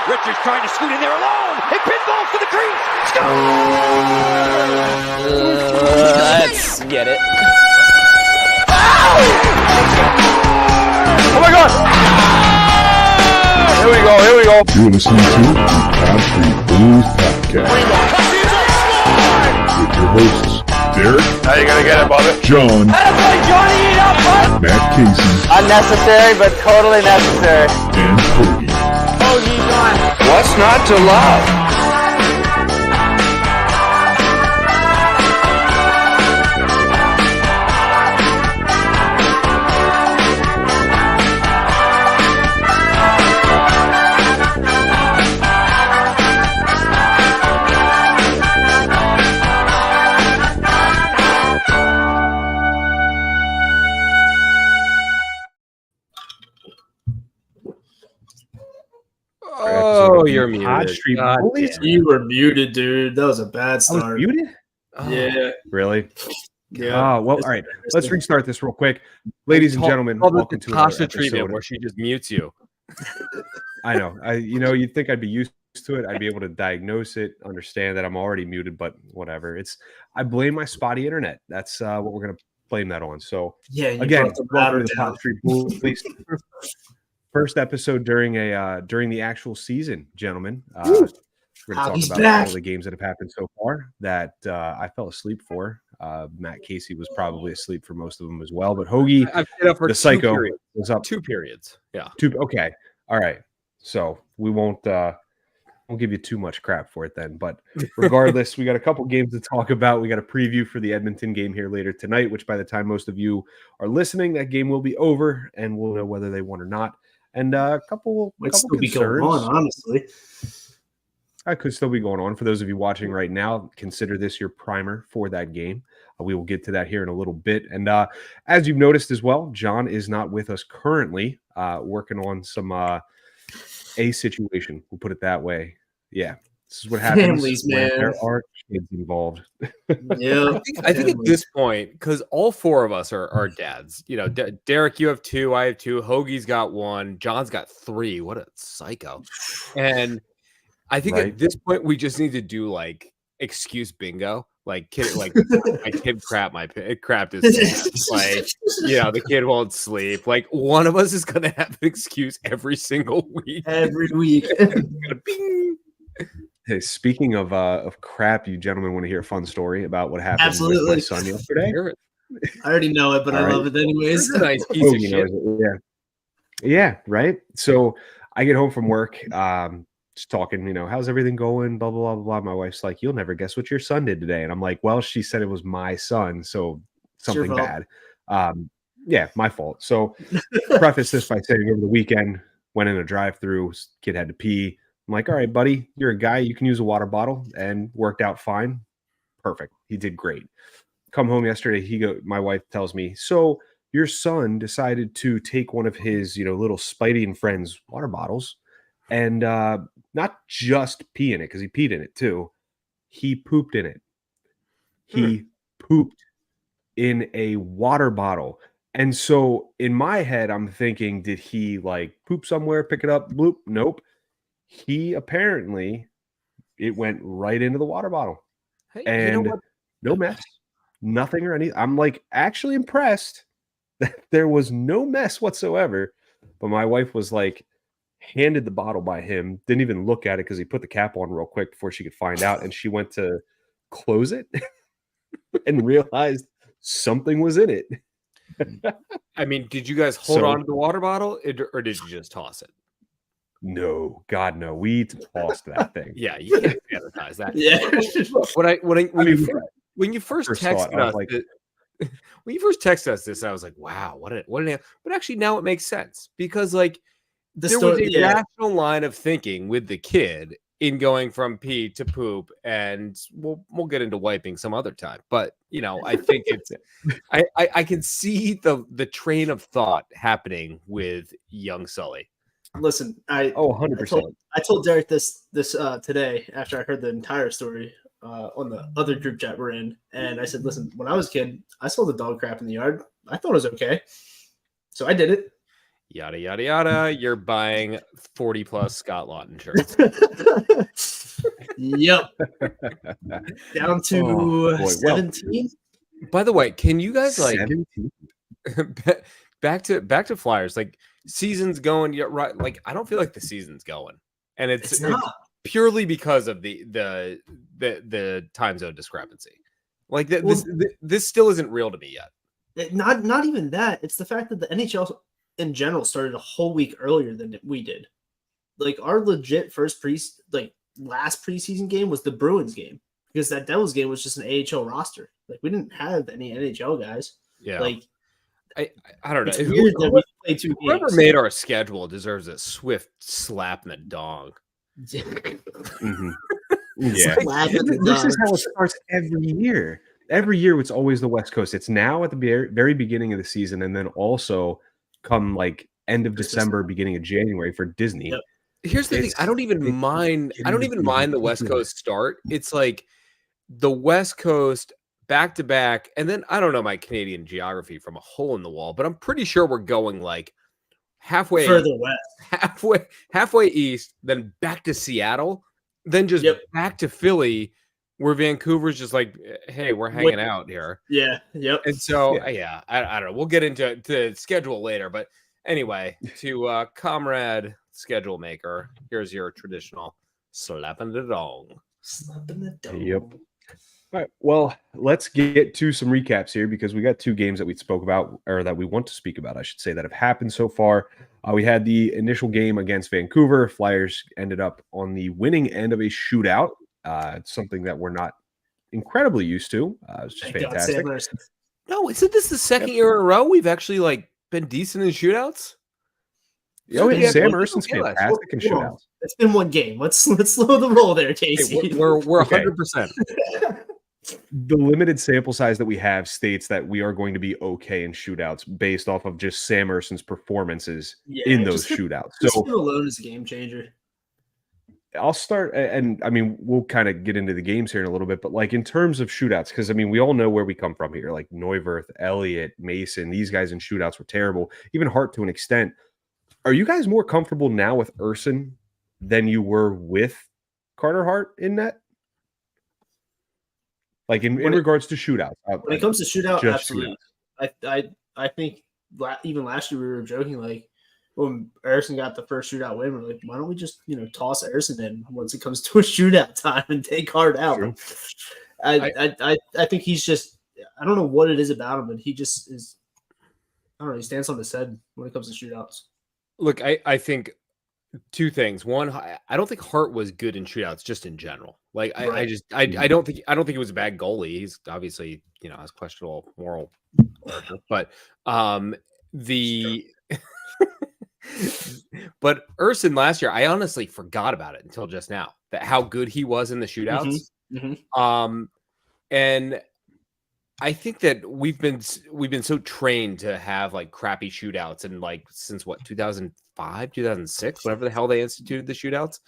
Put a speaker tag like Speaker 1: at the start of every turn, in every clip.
Speaker 1: Richards trying to scoot in there alone. It pinballs to the crease. Score!
Speaker 2: Let's get it.
Speaker 3: Oh my God! Here we go.
Speaker 4: You're listening to the Pod Street Bullies Podcast with your hosts, Derek.
Speaker 3: How you gonna get it, Bobby?
Speaker 4: John. Matt Casey.
Speaker 2: Unnecessary, but totally necessary.
Speaker 4: And Hoagie.
Speaker 3: What's not to love?
Speaker 2: Oh, you're muted.
Speaker 5: Pod Street
Speaker 2: God
Speaker 5: Bullies.
Speaker 2: damn.
Speaker 6: You were muted, dude. That was a bad
Speaker 5: I was
Speaker 6: start.
Speaker 5: muted?
Speaker 6: Yeah.
Speaker 5: Really?
Speaker 6: Yeah.
Speaker 5: Oh, well, all right. Let's restart this real quick. Ladies and gentlemen, welcome to another episode.
Speaker 2: Where she just mutes you.
Speaker 5: I know. You'd think I'd be used to it. I'd be able to diagnose it, understand that I'm already muted, but whatever. I blame my spotty internet. That's what we're going to blame that on. So,
Speaker 6: Yeah. You
Speaker 5: again,
Speaker 6: brought the
Speaker 5: welcome
Speaker 6: router
Speaker 5: to the
Speaker 6: down.
Speaker 5: Pod Street Bullies. First episode during the actual season, gentlemen. We're going to talk
Speaker 6: Hockey's
Speaker 5: about
Speaker 6: back.
Speaker 5: all the games that have happened so far that I fell asleep for. Matt Casey was probably asleep for most of them as well, but Hoagie,
Speaker 2: I've stayed up for
Speaker 5: the
Speaker 2: two
Speaker 5: psycho,
Speaker 2: periods.
Speaker 5: was up
Speaker 2: 2 periods. Yeah.
Speaker 5: Okay, all right. So we won't give you too much crap for it then. But regardless, we got a couple games to talk about. We got a preview for the Edmonton game here later tonight, which by the time most of you are listening, that game will be over, and we'll know whether they won or not. And a couple
Speaker 6: Might
Speaker 5: couple
Speaker 6: still be going
Speaker 5: concerns.
Speaker 6: on, honestly.
Speaker 5: That could still be going on. For those of you watching right now, consider this your primer for that game. We will get to that here in a little bit. And as you've noticed as well, John is not with us currently, working on some a situation. We'll put it that way. Yeah, this is what happens
Speaker 6: Families,
Speaker 5: when
Speaker 6: man.
Speaker 5: there are kids involved.
Speaker 6: Yeah.
Speaker 2: I think at this point, because all 4 of us are dads. You know, Derek, you have 2, I have 2, Hoagie's got 1, John's got 3. What a psycho! And I think at this point, we just need to do like excuse bingo. Like kid, like my kid crapped his pants. Like, the kid won't sleep. Like one of us is gonna have an excuse every single week.
Speaker 6: Every week.
Speaker 2: Bing.
Speaker 5: Hey, speaking of crap, you gentlemen want to hear a fun story about what happened with
Speaker 6: Absolutely.
Speaker 5: my son yesterday?
Speaker 6: I already know it, but I love it anyways.
Speaker 2: This is a nice piece
Speaker 5: Oh,
Speaker 2: of shit.
Speaker 5: Yeah, right. So I get home from work, just talking, how's everything going? Blah, blah, blah, blah. My wife's like, you'll never guess what your son did today. And I'm like, well, she said it was my son, so something bad. Yeah, my fault. So preface this by saying over the weekend, went in a drive-through, kid had to pee. I'm like, all right, buddy, you're a guy, you can use a water bottle, and worked out fine. Perfect. He did great. Come home yesterday, my wife tells me, so your son decided to take one of his, little Spidey and Friends water bottles and not just pee in it, because he peed in it too. He pooped in it. He pooped in a water bottle. And so in my head, I'm thinking, did he like poop somewhere, pick it up? Bloop. Nope. He apparently, it went right into the water bottle.
Speaker 2: Hey,
Speaker 5: And no mess, nothing or anything. I'm like actually impressed that there was no mess whatsoever. But my wife was like, handed the bottle by him, didn't even look at it because he put the cap on real quick before she could find out. And she went to close it and realized something was in it.
Speaker 2: I mean, did you guys hold on to the water bottle or did you just toss it?
Speaker 5: No, God, no. We tossed that thing.
Speaker 2: Yeah, you can't sanitize that.
Speaker 6: Yeah.
Speaker 2: When you first texted us, when you first texted us this, I was like, wow, what an but actually now it makes sense because like there was a rational line of thinking with the kid in going from pee to poop, and we'll get into wiping some other time. But I think it's I can see the train of thought happening with young Sully.
Speaker 6: Listen,
Speaker 5: 100%.
Speaker 6: I told Derek this today after I heard the entire story on the other group chat we're in, and I said, listen, when I was a kid, I saw the dog crap in the yard. I thought it was okay, so I did it.
Speaker 2: Yada yada yada. You're buying 40 plus Scott Lawton shirts.
Speaker 6: Yep. Down to
Speaker 5: Oh, boy. Well,
Speaker 6: 17.
Speaker 2: By the way, can you guys like
Speaker 5: 17?
Speaker 2: back to Flyers? Like season's going, yeah, right? Like I don't feel like the season's going, and
Speaker 6: It's not.
Speaker 2: purely because of the time zone discrepancy. Like this still isn't real to me yet.
Speaker 6: Not even that. It's the fact that the NHL in general started a whole week earlier than we did. Like our legit last preseason game was the Bruins game because that Devils game was just an AHL roster. Like we didn't have any NHL guys.
Speaker 2: Yeah.
Speaker 6: Like
Speaker 2: I don't know.
Speaker 6: it's weird that we played 2
Speaker 2: Whoever
Speaker 6: games.
Speaker 2: made our schedule deserves a swift slap in the dong.
Speaker 5: Mhm. Yeah.
Speaker 6: Slap in the
Speaker 5: This is
Speaker 6: dog.
Speaker 5: how it starts every year. Every year, it's always the West Coast. It's now at the very beginning of the season, and then also come like end of December, beginning of January for Disney.
Speaker 6: Yep.
Speaker 2: Here's the thing. I don't even mind the West Coast start. It's like the West Coast back to back, and then I don't know my Canadian geography from a hole in the wall, but I'm pretty sure we're going like halfway
Speaker 6: Further west.
Speaker 2: halfway east, then back to Seattle, then just back to Philly, where Vancouver's just like, hey, we're hanging out here.
Speaker 6: Yeah. Yep.
Speaker 2: And so I don't know. We'll get into the schedule later, but anyway, to comrade schedule maker, here's your traditional slap in the dong.
Speaker 6: Slap in the dog.
Speaker 5: Yep. All right. Well, let's get to some recaps here because we got 2 games that we spoke about, or that we want to speak about, I should say, that have happened so far. We had the initial game against Vancouver. Flyers ended up on the winning end of a shootout. It's something that we're not incredibly used to. It's just
Speaker 6: Thank God,
Speaker 5: fantastic.
Speaker 6: Sam Ersson.
Speaker 2: No, isn't this the second year in a row we've actually like been decent in shootouts?
Speaker 5: Oh, yeah, Sam
Speaker 2: Well,
Speaker 5: Erson's
Speaker 2: okay,
Speaker 5: fantastic in
Speaker 6: Hold on.
Speaker 5: shootouts.
Speaker 6: It's been 1 game. Let's slow the roll there,
Speaker 2: Hey,
Speaker 6: Casey.
Speaker 2: we're
Speaker 5: Okay.
Speaker 2: 100%.
Speaker 5: The limited sample size that we have states that we are going to be okay in shootouts based off of just Sam Erson's performances in those shootouts.
Speaker 6: Just
Speaker 5: So
Speaker 6: him alone is a game changer.
Speaker 5: I'll start, and I mean, we'll kind of get into the games here in a little bit, but like in terms of shootouts, because I mean, we all know where we come from here, like Neuwirth, Elliott, Mason, these guys in shootouts were terrible, even Hart to an extent. Are you guys more comfortable now with Erson than you were with Carter Hart in net? Like in regards to shootouts.
Speaker 6: When it comes to shootout,
Speaker 5: just
Speaker 6: absolutely. I think even last year we were joking, like when Ersson got the first shootout win, we're like, why don't we just toss Ersson in once it comes to a shootout time and take Hart out?
Speaker 5: True.
Speaker 6: I think he's just, I don't know what it is about him, but he just is, I don't know, he stands on his head when it comes to shootouts.
Speaker 2: Look, I think 2 things. One, I don't think Hart was good in shootouts just in general. Like I don't think he was a bad goalie. He's obviously, has questionable moral character, but but Erson last year, I honestly forgot about it until just now, that how good he was in the shootouts.
Speaker 6: Mm-hmm.
Speaker 2: And I think that we've been so trained to have like crappy shootouts, and like since what 2005, 2006, whatever the hell they instituted the shootouts.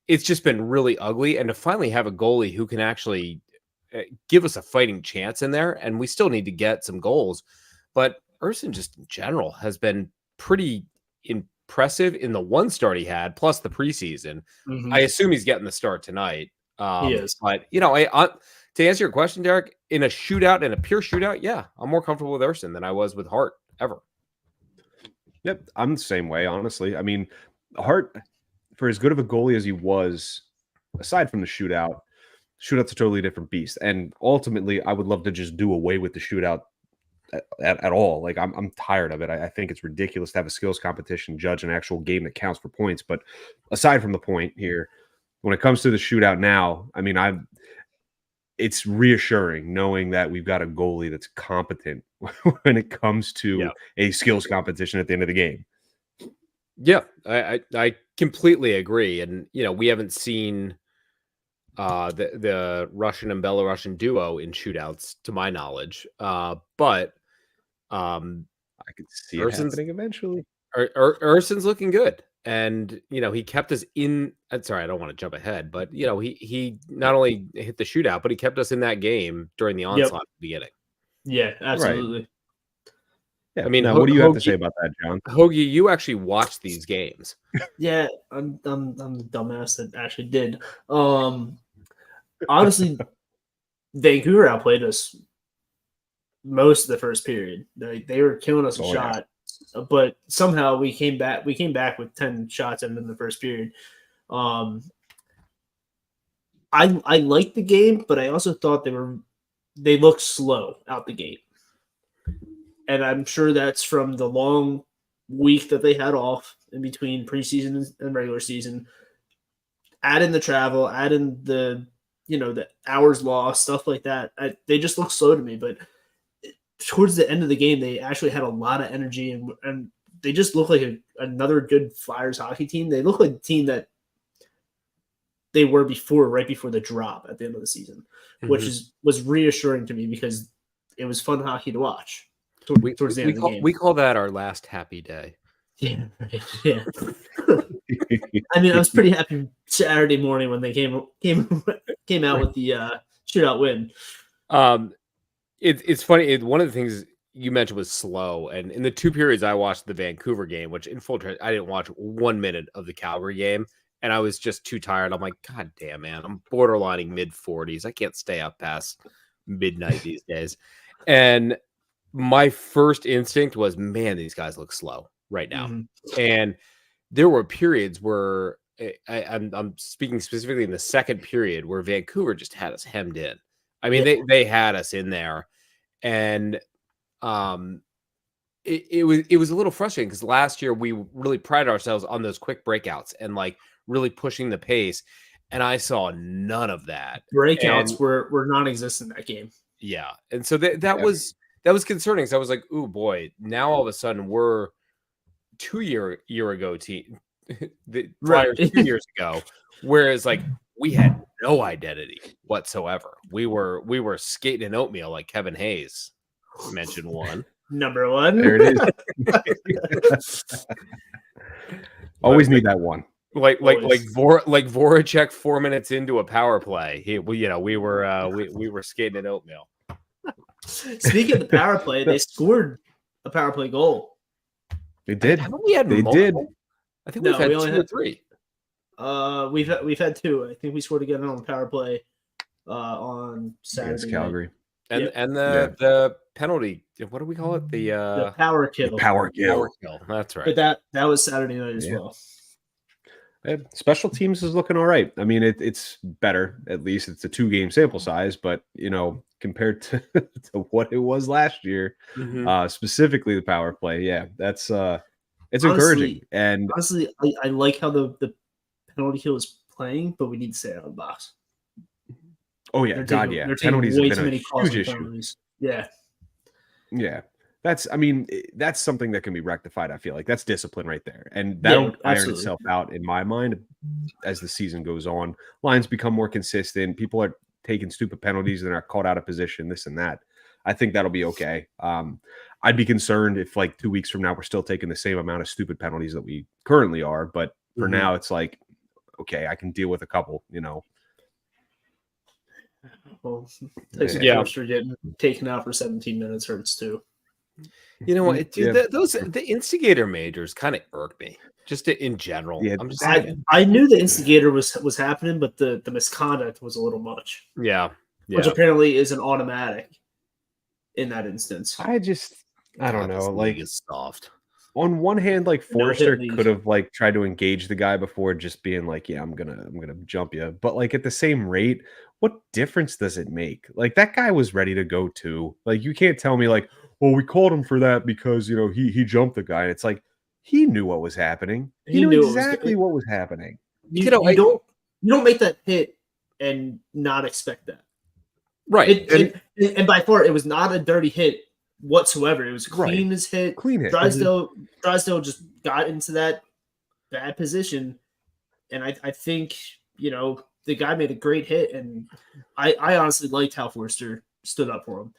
Speaker 2: It's just been really ugly, and to finally have a goalie who can actually give us a fighting chance in there, and we still need to get some goals. But Erson just in general has been pretty impressive in the 1 start he had, plus the preseason.
Speaker 6: Mm-hmm.
Speaker 2: I assume he's getting the start tonight.
Speaker 6: He is.
Speaker 2: But to answer your question, Derek, in a shootout, in a pure shootout, yeah, I'm more comfortable with Erson than I was with Hart ever.
Speaker 5: Yep, I'm the same way, honestly. I mean, Hart, for as good of a goalie as he was, aside from the shootouts a totally different beast. And ultimately, I would love to just do away with the shootout at all. Like I'm tired of it. I think it's ridiculous to have a skills competition judge an actual game that counts for points. But aside from the point here, when it comes to the shootout now, I mean, it's reassuring knowing that we've got a goalie that's competent when it comes to a skills competition at the end of the game.
Speaker 2: Yeah, I completely agree. And, we haven't seen the Russian and Belarusian duo in shootouts, to my knowledge. But
Speaker 5: I could see it happening eventually.
Speaker 2: Erson's looking good. And, he kept us in. Sorry, I don't want to jump ahead, but, he not only hit the shootout, but he kept us in that game during the onslaught at the beginning.
Speaker 6: Yeah, absolutely.
Speaker 5: Right. Yeah.
Speaker 2: I mean,
Speaker 5: now, what do you have to say about that, John?
Speaker 2: Hoagie, you actually watched these games.
Speaker 6: Yeah, I'm the dumbass that actually did. Honestly, Vancouver outplayed us most of the first period. They were killing us a shot, but somehow we came back. We came back with 10 shots in the first period. I liked the game, but I also thought they looked slow out the gate, and I'm sure that's from the long week that they had off in between preseason and regular season. Add in the travel, add in the hours lost, stuff like that. They just look slow to me, but towards the end of the game, they actually had a lot of energy and they just look like another good Flyers hockey team. They look like the team that they were before, right before the drop at the end of the season, which was reassuring to me because it was fun hockey to watch towards the end of the game.
Speaker 2: We call that our last happy day.
Speaker 6: Yeah, right. Yeah. I mean, I was pretty happy Saturday morning when they came out with the shootout win.
Speaker 2: It's funny. One of the things you mentioned was slow, and in the 2 periods I watched the Vancouver game, which in full I didn't watch 1 minute of the Calgary game, and I was just too tired. I'm like, God damn, man, I'm borderlining mid-40s. I can't stay up past midnight these days. And my first instinct was, man, these guys look slow right now. And there were periods where I'm speaking specifically in the second period where Vancouver just had us hemmed in. I mean, they had us in there, and it was a little frustrating because last year we really prided ourselves on those quick breakouts and like really pushing the pace, and I saw none of that.
Speaker 6: Breakouts were non-existent that game.
Speaker 2: Yeah, and so that was concerning. So I was like, "Ooh, boy!" Now all of a sudden we're 2 year ago team, the Flyers 2 years ago, whereas like we had no identity whatsoever. We were skating in oatmeal, like Kevin Hayes mentioned one.
Speaker 6: Number one.
Speaker 5: There it is. Always need that one.
Speaker 2: Like Voracek 4 minutes into a power play. We were skating in oatmeal.
Speaker 6: Speaking of the power play, they scored a power play goal.
Speaker 5: They did.
Speaker 2: They did. I think we've had 2 or 3.
Speaker 6: We've had 2. I think we scored again on the power play on Saturday.
Speaker 5: Against Calgary.
Speaker 2: And the penalty. What do we call it? The
Speaker 6: power kill.
Speaker 5: Power kill.
Speaker 2: That's right.
Speaker 6: But that was Saturday night as well.
Speaker 5: Special teams is looking all right. I mean, it's better. At least it's a 2-game sample size, but compared to what it was last year, specifically the power play, that's it's encouraging. And
Speaker 6: honestly, I like how the penalty kill is playing, but we need to stay out of the box.
Speaker 5: Oh yeah, penalties have been a huge issue.
Speaker 6: Penalties. Yeah.
Speaker 5: That's something that can be rectified. I feel like that's discipline right there, and that'll iron itself out in my mind as the season goes on. Lines become more consistent. People are taking stupid penalties and are caught out of position, this and that. I think that'll be okay. I'd be concerned if like 2 weeks from now we're still taking the same amount of stupid penalties that we currently are. But for now, it's like, okay, I can deal with a couple.
Speaker 6: Well, Forster getting taken out for 17 minutes hurts too.
Speaker 2: You know what, dude? The instigator majors kind of irk me, just in general.
Speaker 5: Yeah,
Speaker 6: I knew the instigator was happening, but the misconduct was a little much.
Speaker 2: Yeah.
Speaker 6: Which apparently is an automatic in that instance.
Speaker 5: I don't know. Like,
Speaker 2: it's soft.
Speaker 5: On one hand, like Forster could have like tried to engage the guy before just being like, "Yeah, I'm gonna jump you." But like at the same rate, what difference does it make? Like that guy was ready to go too. Like you can't tell me like, "Well, we called him for that because he jumped the guy." And it's like he knew what was happening. He knew exactly what was happening.
Speaker 6: You don't make that hit and not expect that.
Speaker 2: Right.
Speaker 6: And by far, it was not a dirty hit whatsoever. It was clean as hit.
Speaker 5: Clean hit.
Speaker 6: Drysdale just got into that bad position, and I think the guy made a great hit, and I honestly liked how Forster stood up for him.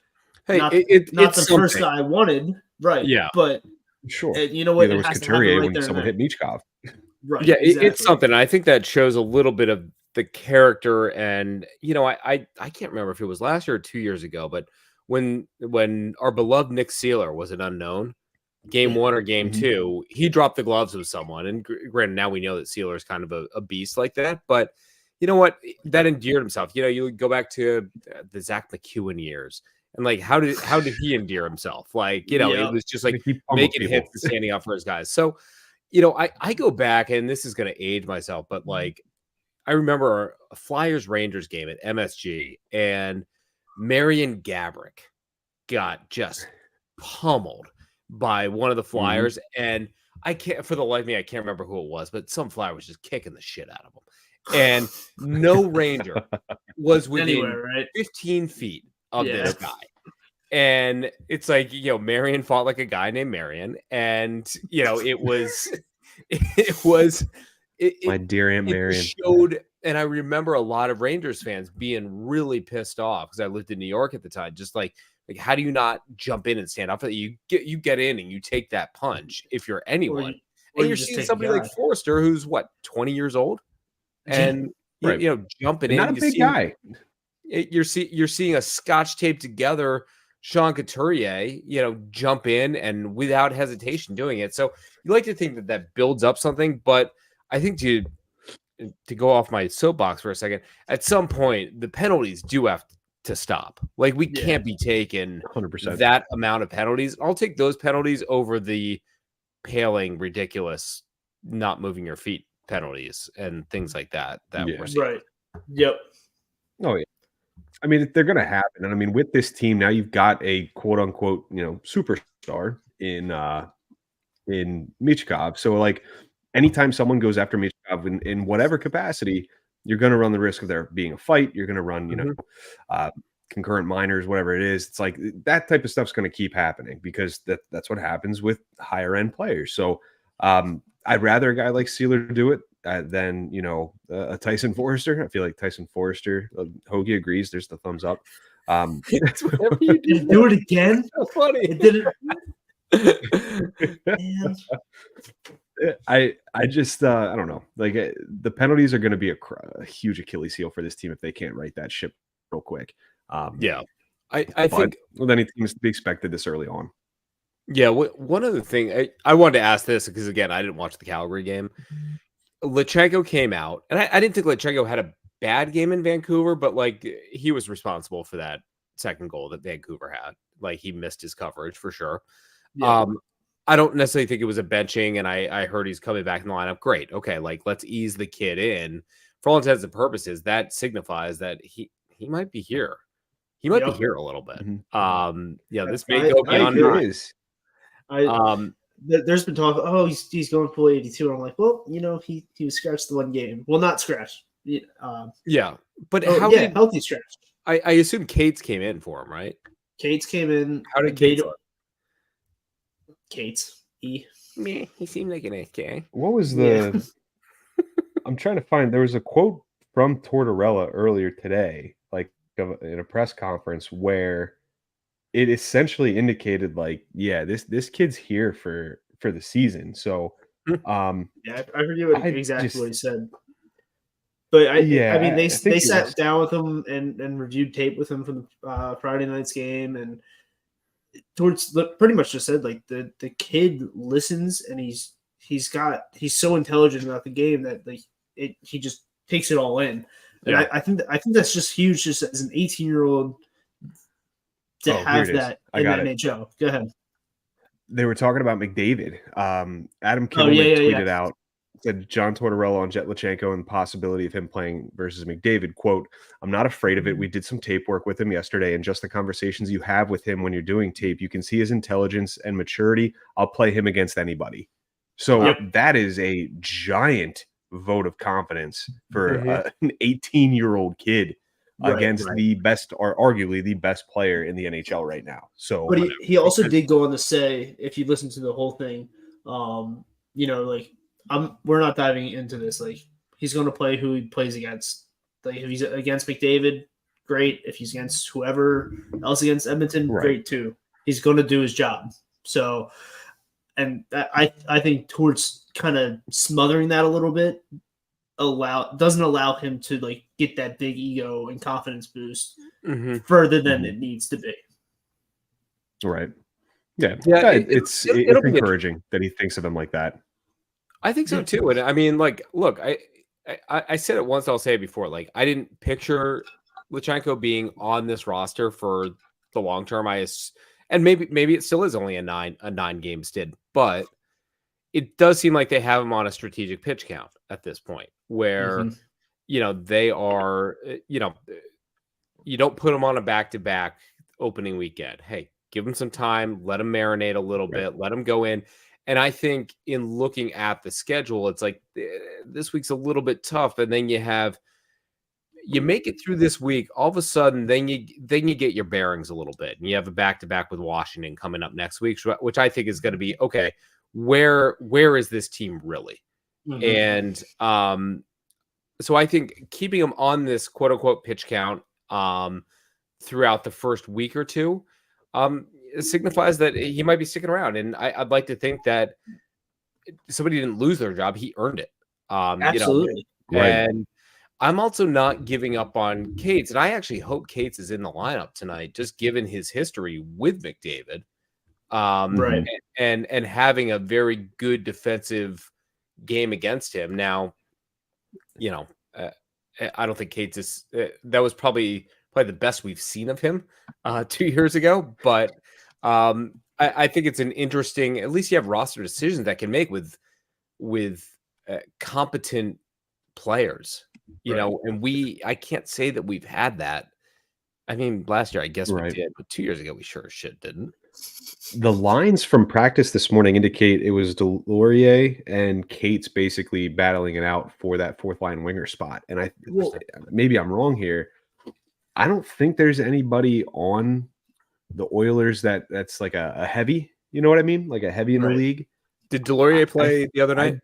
Speaker 2: Hey,
Speaker 6: not
Speaker 2: it's
Speaker 6: the first guy I wanted, right?
Speaker 2: Yeah,
Speaker 6: but
Speaker 5: sure.
Speaker 6: You know what?
Speaker 5: There was Couturier when someone hit Michkov.
Speaker 6: Right.
Speaker 2: Yeah, it's something. I think that shows a little bit of the character, and I can't remember if it was last year or 2 years ago, but when our beloved Nick Seeler was an unknown, game one or game
Speaker 5: Mhm.
Speaker 2: two, he dropped the gloves with someone. And granted, now we know that Sealer is kind of a beast like that. But you know what? That endeared himself. You know, you go back to the Zach McEwen years. And like, how did he endear himself? Like, you know, it was just like
Speaker 5: He pummeled
Speaker 2: making
Speaker 5: people.
Speaker 2: hits and standing up for his guys. So, you know, I go back, and this is going to age myself, but like, I remember a Flyers Rangers game at MSG, and Marion Gaborik got just pummeled by one of the Flyers, and I can't, for the life of me, I can't remember who it was, but some Flyer was just kicking the shit out of him, and no Ranger was within
Speaker 6: Anywhere, right?
Speaker 2: 15 feet of
Speaker 6: Yeah.
Speaker 2: this guy. And it's like, you know, Marion fought like a guy named Marion, and you know, it was
Speaker 5: My dear Aunt Marion.
Speaker 2: showed. And I remember a lot of Rangers fans being really pissed off because I lived in New York at the time. Just like how do you not jump in and stand up? You get in and you take that punch if you're anyone.
Speaker 6: or
Speaker 2: And
Speaker 6: you
Speaker 2: you're
Speaker 6: just
Speaker 2: seeing
Speaker 6: take a
Speaker 2: somebody like
Speaker 6: guy.
Speaker 2: Forrester, who's what, 20 years old, and
Speaker 5: Right.
Speaker 2: you know, jumping
Speaker 5: And
Speaker 2: in.
Speaker 5: not a
Speaker 2: you
Speaker 5: big
Speaker 2: see
Speaker 5: guy.
Speaker 2: you're seeing a Scotch tape together Sean Couturier, you know, jump in and without hesitation doing it. So you like to think that builds up something, but I think to go off my soapbox for a second, at some point the penalties do have to stop. Like we can't be taking
Speaker 5: 100%.
Speaker 2: that amount of penalties. I'll take those penalties over the paling, ridiculous, not moving your feet penalties and things like that. We're seeing.
Speaker 6: Right. Yep.
Speaker 5: Oh yeah. I mean, they're going to happen, and I mean, with this team now, you've got a quote unquote, you know, superstar in Michkov. So like, anytime someone goes after Michkov in whatever capacity, you're going to run the risk of there being a fight. You're going to run, you know, concurrent minors, whatever it is. It's like that type of stuff's going to keep happening because that's what happens with higher end players. So I'd rather a guy like Sealer do it than, you know, a Tyson Forrester. I feel like Tyson Forrester, Hoagie agrees. There's the thumbs up.
Speaker 2: It's whatever you
Speaker 6: Did it do it again?
Speaker 2: so funny.
Speaker 6: It didn't. Man.
Speaker 5: I just I don't know. Like the penalties are going to be a huge Achilles heel for this team if they can't right that ship real quick.
Speaker 2: Yeah, I think
Speaker 5: with any teams to be expected this early on.
Speaker 2: Yeah, one other thing I wanted to ask this because again I didn't watch the Calgary game. Lachenko came out, and I didn't think Lachenko had a bad game in Vancouver, but like he was responsible for that second goal that Vancouver had. Like he missed his coverage for sure.
Speaker 6: Yeah.
Speaker 2: I don't necessarily think it was a benching, and I heard he's coming back in the lineup. Great, okay, like let's ease the kid in. For all intents and purposes, that signifies that he might be here. He might be here a little bit. Yeah, this may go beyond
Speaker 6: there's been talk. Oh, he's going full 82. I'm like, well, you know, he was scratched the one game. Well, not scratched.
Speaker 2: Yeah, but
Speaker 6: healthy scratch.
Speaker 2: I assume Cates came in for him, right?
Speaker 6: Cates came in.
Speaker 2: How did Cates look?
Speaker 6: Cates.
Speaker 2: He seemed like an AK.
Speaker 5: What was the? I'm trying to find. There was a quote from Tortorella earlier today, like in a press conference, where it essentially indicated, like, yeah, this kid's here for the season. So,
Speaker 6: yeah, I forget exactly what he said. But I mean, they sat down with him and reviewed tape with him from the Friday night's game, and pretty much just said like the kid listens, and he's so intelligent about the game that like he just takes it all in. And I think that's just huge, just as an 18-year-old to have that in the NHL. Go ahead.
Speaker 5: They were talking about McDavid. Adam Kimmelman tweeted out, said John Tortorella on Jet Lachenko and the possibility of him playing versus McDavid. Quote, "I'm not afraid of it. We did some tape work with him yesterday, and just the conversations you have with him when you're doing tape, you can see his intelligence and maturity. I'll play him against anybody." So that is a giant vote of confidence for an 18-year-old kid against the best, or arguably the best player in the NHL right now. So,
Speaker 6: but he also did go on to say, if you listen to the whole thing, you know, like we're not diving into this. Like he's going to play who he plays against. Like if he's against McDavid, great. If he's against whoever else against Edmonton, great too. He's going to do his job. So, and I think towards kind of smothering that a little bit doesn't allow him to like get that big ego and confidence boost further than it needs to be.
Speaker 5: Right. Yeah, it's
Speaker 2: it'll be
Speaker 5: encouraging that he thinks of him like that.
Speaker 2: I think so too. And I mean, like, look, I said it once, I'll say it before. Like, I didn't picture Lutsenko being on this roster for the long term. And maybe it still is only a nine game stint, but it does seem like they have him on a strategic pitch count at this point, where they are, you don't put him on a back-to-back opening weekend. Hey, give him some time, let him marinate a little bit, let him go in. And I think in looking at the schedule, it's like this week's a little bit tough. And then you make it through this week, all of a sudden, then you get your bearings a little bit. And you have a back-to-back with Washington coming up next week, which I think is going to be, okay, where is this team really? And so I think keeping him on this quote-unquote pitch count throughout the first week or two, it signifies that he might be sticking around. And I'd like to think that somebody didn't lose their job. He earned it.
Speaker 6: Absolutely.
Speaker 2: And I'm also not giving up on Cates. And I actually hope Cates is in the lineup tonight, just given his history with McDavid. And having a very good defensive game against him. Now, I don't think Cates is, that was probably the best we've seen of him 2 years ago, but I think it's an interesting, at least you have roster decisions that can make with competent players, and I can't say that we've had that. I mean, last year, I guess we did, but 2 years ago, we sure as shit didn't.
Speaker 5: The lines from practice this morning indicate it was Delorier and Cates basically battling it out for that fourth line winger spot. And maybe I'm wrong here. I don't think there's anybody on the Oilers that's like a heavy, you know what I mean? Like a heavy in the league.
Speaker 2: Did Delorier play the other night?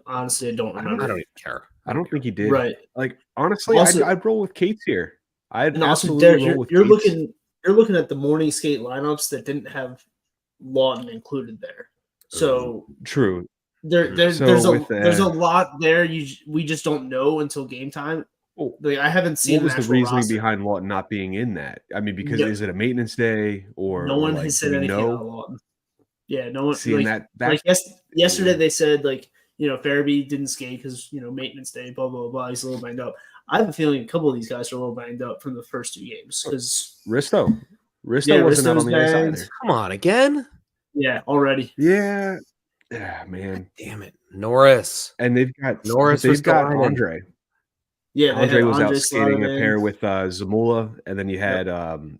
Speaker 6: Honestly, I don't remember.
Speaker 2: I don't even care.
Speaker 5: I don't think he did.
Speaker 6: Right.
Speaker 5: Like, honestly,
Speaker 6: Also,
Speaker 5: I'd roll with Cates here. I'd
Speaker 6: and also,
Speaker 5: absolutely
Speaker 6: Derek,
Speaker 5: roll with
Speaker 6: you're
Speaker 5: Cates.
Speaker 6: you're looking at the morning skate lineups that didn't have Lawton included there. So
Speaker 5: true.
Speaker 6: There's a lot there. We just don't know until game time. Like, I haven't seen.
Speaker 5: What was the reasoning behind Lawton not being in that? I mean, because is it a maintenance day or
Speaker 6: no one has said anything about Lawton? Yeah, no one.
Speaker 5: Seeing
Speaker 6: yesterday they said Farabee didn't skate because maintenance day, blah blah blah. He's a little banged up. I have a feeling a couple of these guys are a little banged up from the first two games because
Speaker 5: Risto wasn't out on the ice either.
Speaker 2: Come on again?
Speaker 6: Yeah, already.
Speaker 5: Yeah, man.
Speaker 2: God damn it, Norris.
Speaker 5: And they've got Andre.
Speaker 6: Yeah,
Speaker 5: Andre was out skating a pair with Zamula, and then you had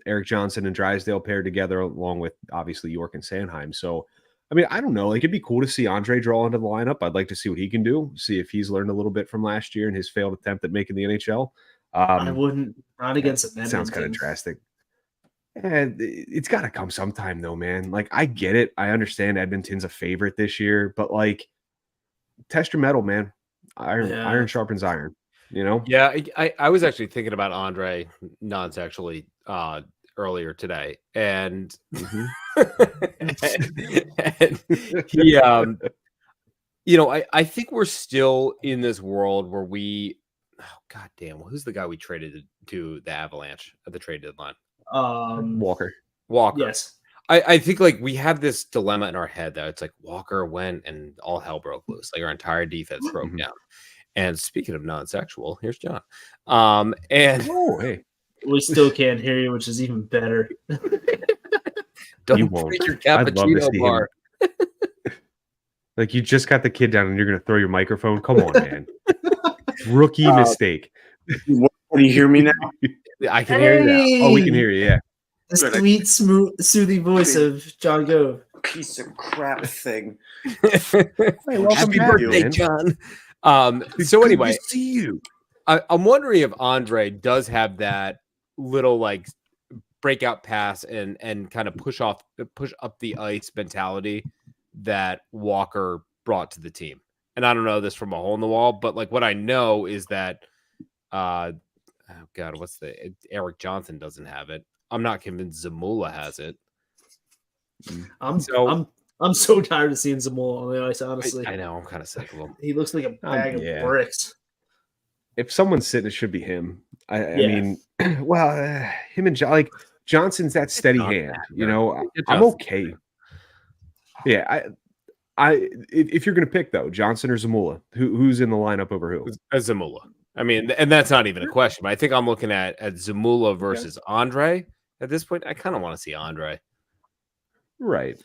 Speaker 5: Eric Johnson and Drysdale paired together, along with obviously York and Sanheim. So, I mean, I don't know. Like, it'd be cool to see Andre draw into the lineup. I'd like to see what he can do, see if he's learned a little bit from last year and his failed attempt at making the NHL.
Speaker 6: I wouldn't, not against Edmonton.
Speaker 5: Sounds kind of drastic. And it's got to come sometime, though, man. Like, I get it. I understand Edmonton's a favorite this year, but like, test your metal, man. Iron sharpens iron.
Speaker 2: Yeah, I was actually thinking about Andre non-sexually earlier today, and, and he, I think we're still in this world where God damn, who's the guy we traded to the Avalanche at the trade deadline?
Speaker 5: Walker.
Speaker 6: Yes.
Speaker 2: I think like we have this dilemma in our head that it's like Walker went and all hell broke loose, like our entire defense broke down. And speaking of non-sexual, here's John.
Speaker 6: We still can't hear you, which is even better.
Speaker 2: Don't break your cappuccino bar.
Speaker 5: Like, you just got the kid down and you're going to throw your microphone? Come on, man. Rookie mistake.
Speaker 7: Can you hear me now?
Speaker 2: I can hear you now.
Speaker 5: Oh, we can hear you, yeah.
Speaker 6: The sweet, smooth, soothing voice of John Gove.
Speaker 7: Piece of crap thing.
Speaker 5: Hey, welcome
Speaker 2: Happy
Speaker 5: back,
Speaker 2: birthday,
Speaker 5: man.
Speaker 2: John. So anyway,
Speaker 5: see you.
Speaker 2: I'm wondering if Andre does have that little like breakout pass and kind of push up the ice mentality that Walker brought to the team. And I don't know this from a hole in the wall, but like what I know is that Eric Johnson doesn't have it. I'm not convinced Zamula has it.
Speaker 6: I'm so tired of seeing Zamula on the ice, honestly.
Speaker 2: I know, I'm kind of sick of him.
Speaker 6: He looks like a bag of bricks.
Speaker 5: If someone's sitting, it should be him. I mean, well, him and John, like, Johnson's that steady
Speaker 2: not
Speaker 5: hand.
Speaker 2: that
Speaker 5: You
Speaker 2: good.
Speaker 5: know,
Speaker 2: It
Speaker 5: I'm
Speaker 2: does.
Speaker 5: okay. Yeah, if you're gonna pick though, Johnson or Zamula, who's in the lineup over who?
Speaker 2: Zamula. I mean, and that's not even a question. But I think I'm looking at Zamula versus Andre at this point. I kind of want to see Andre.
Speaker 5: Right.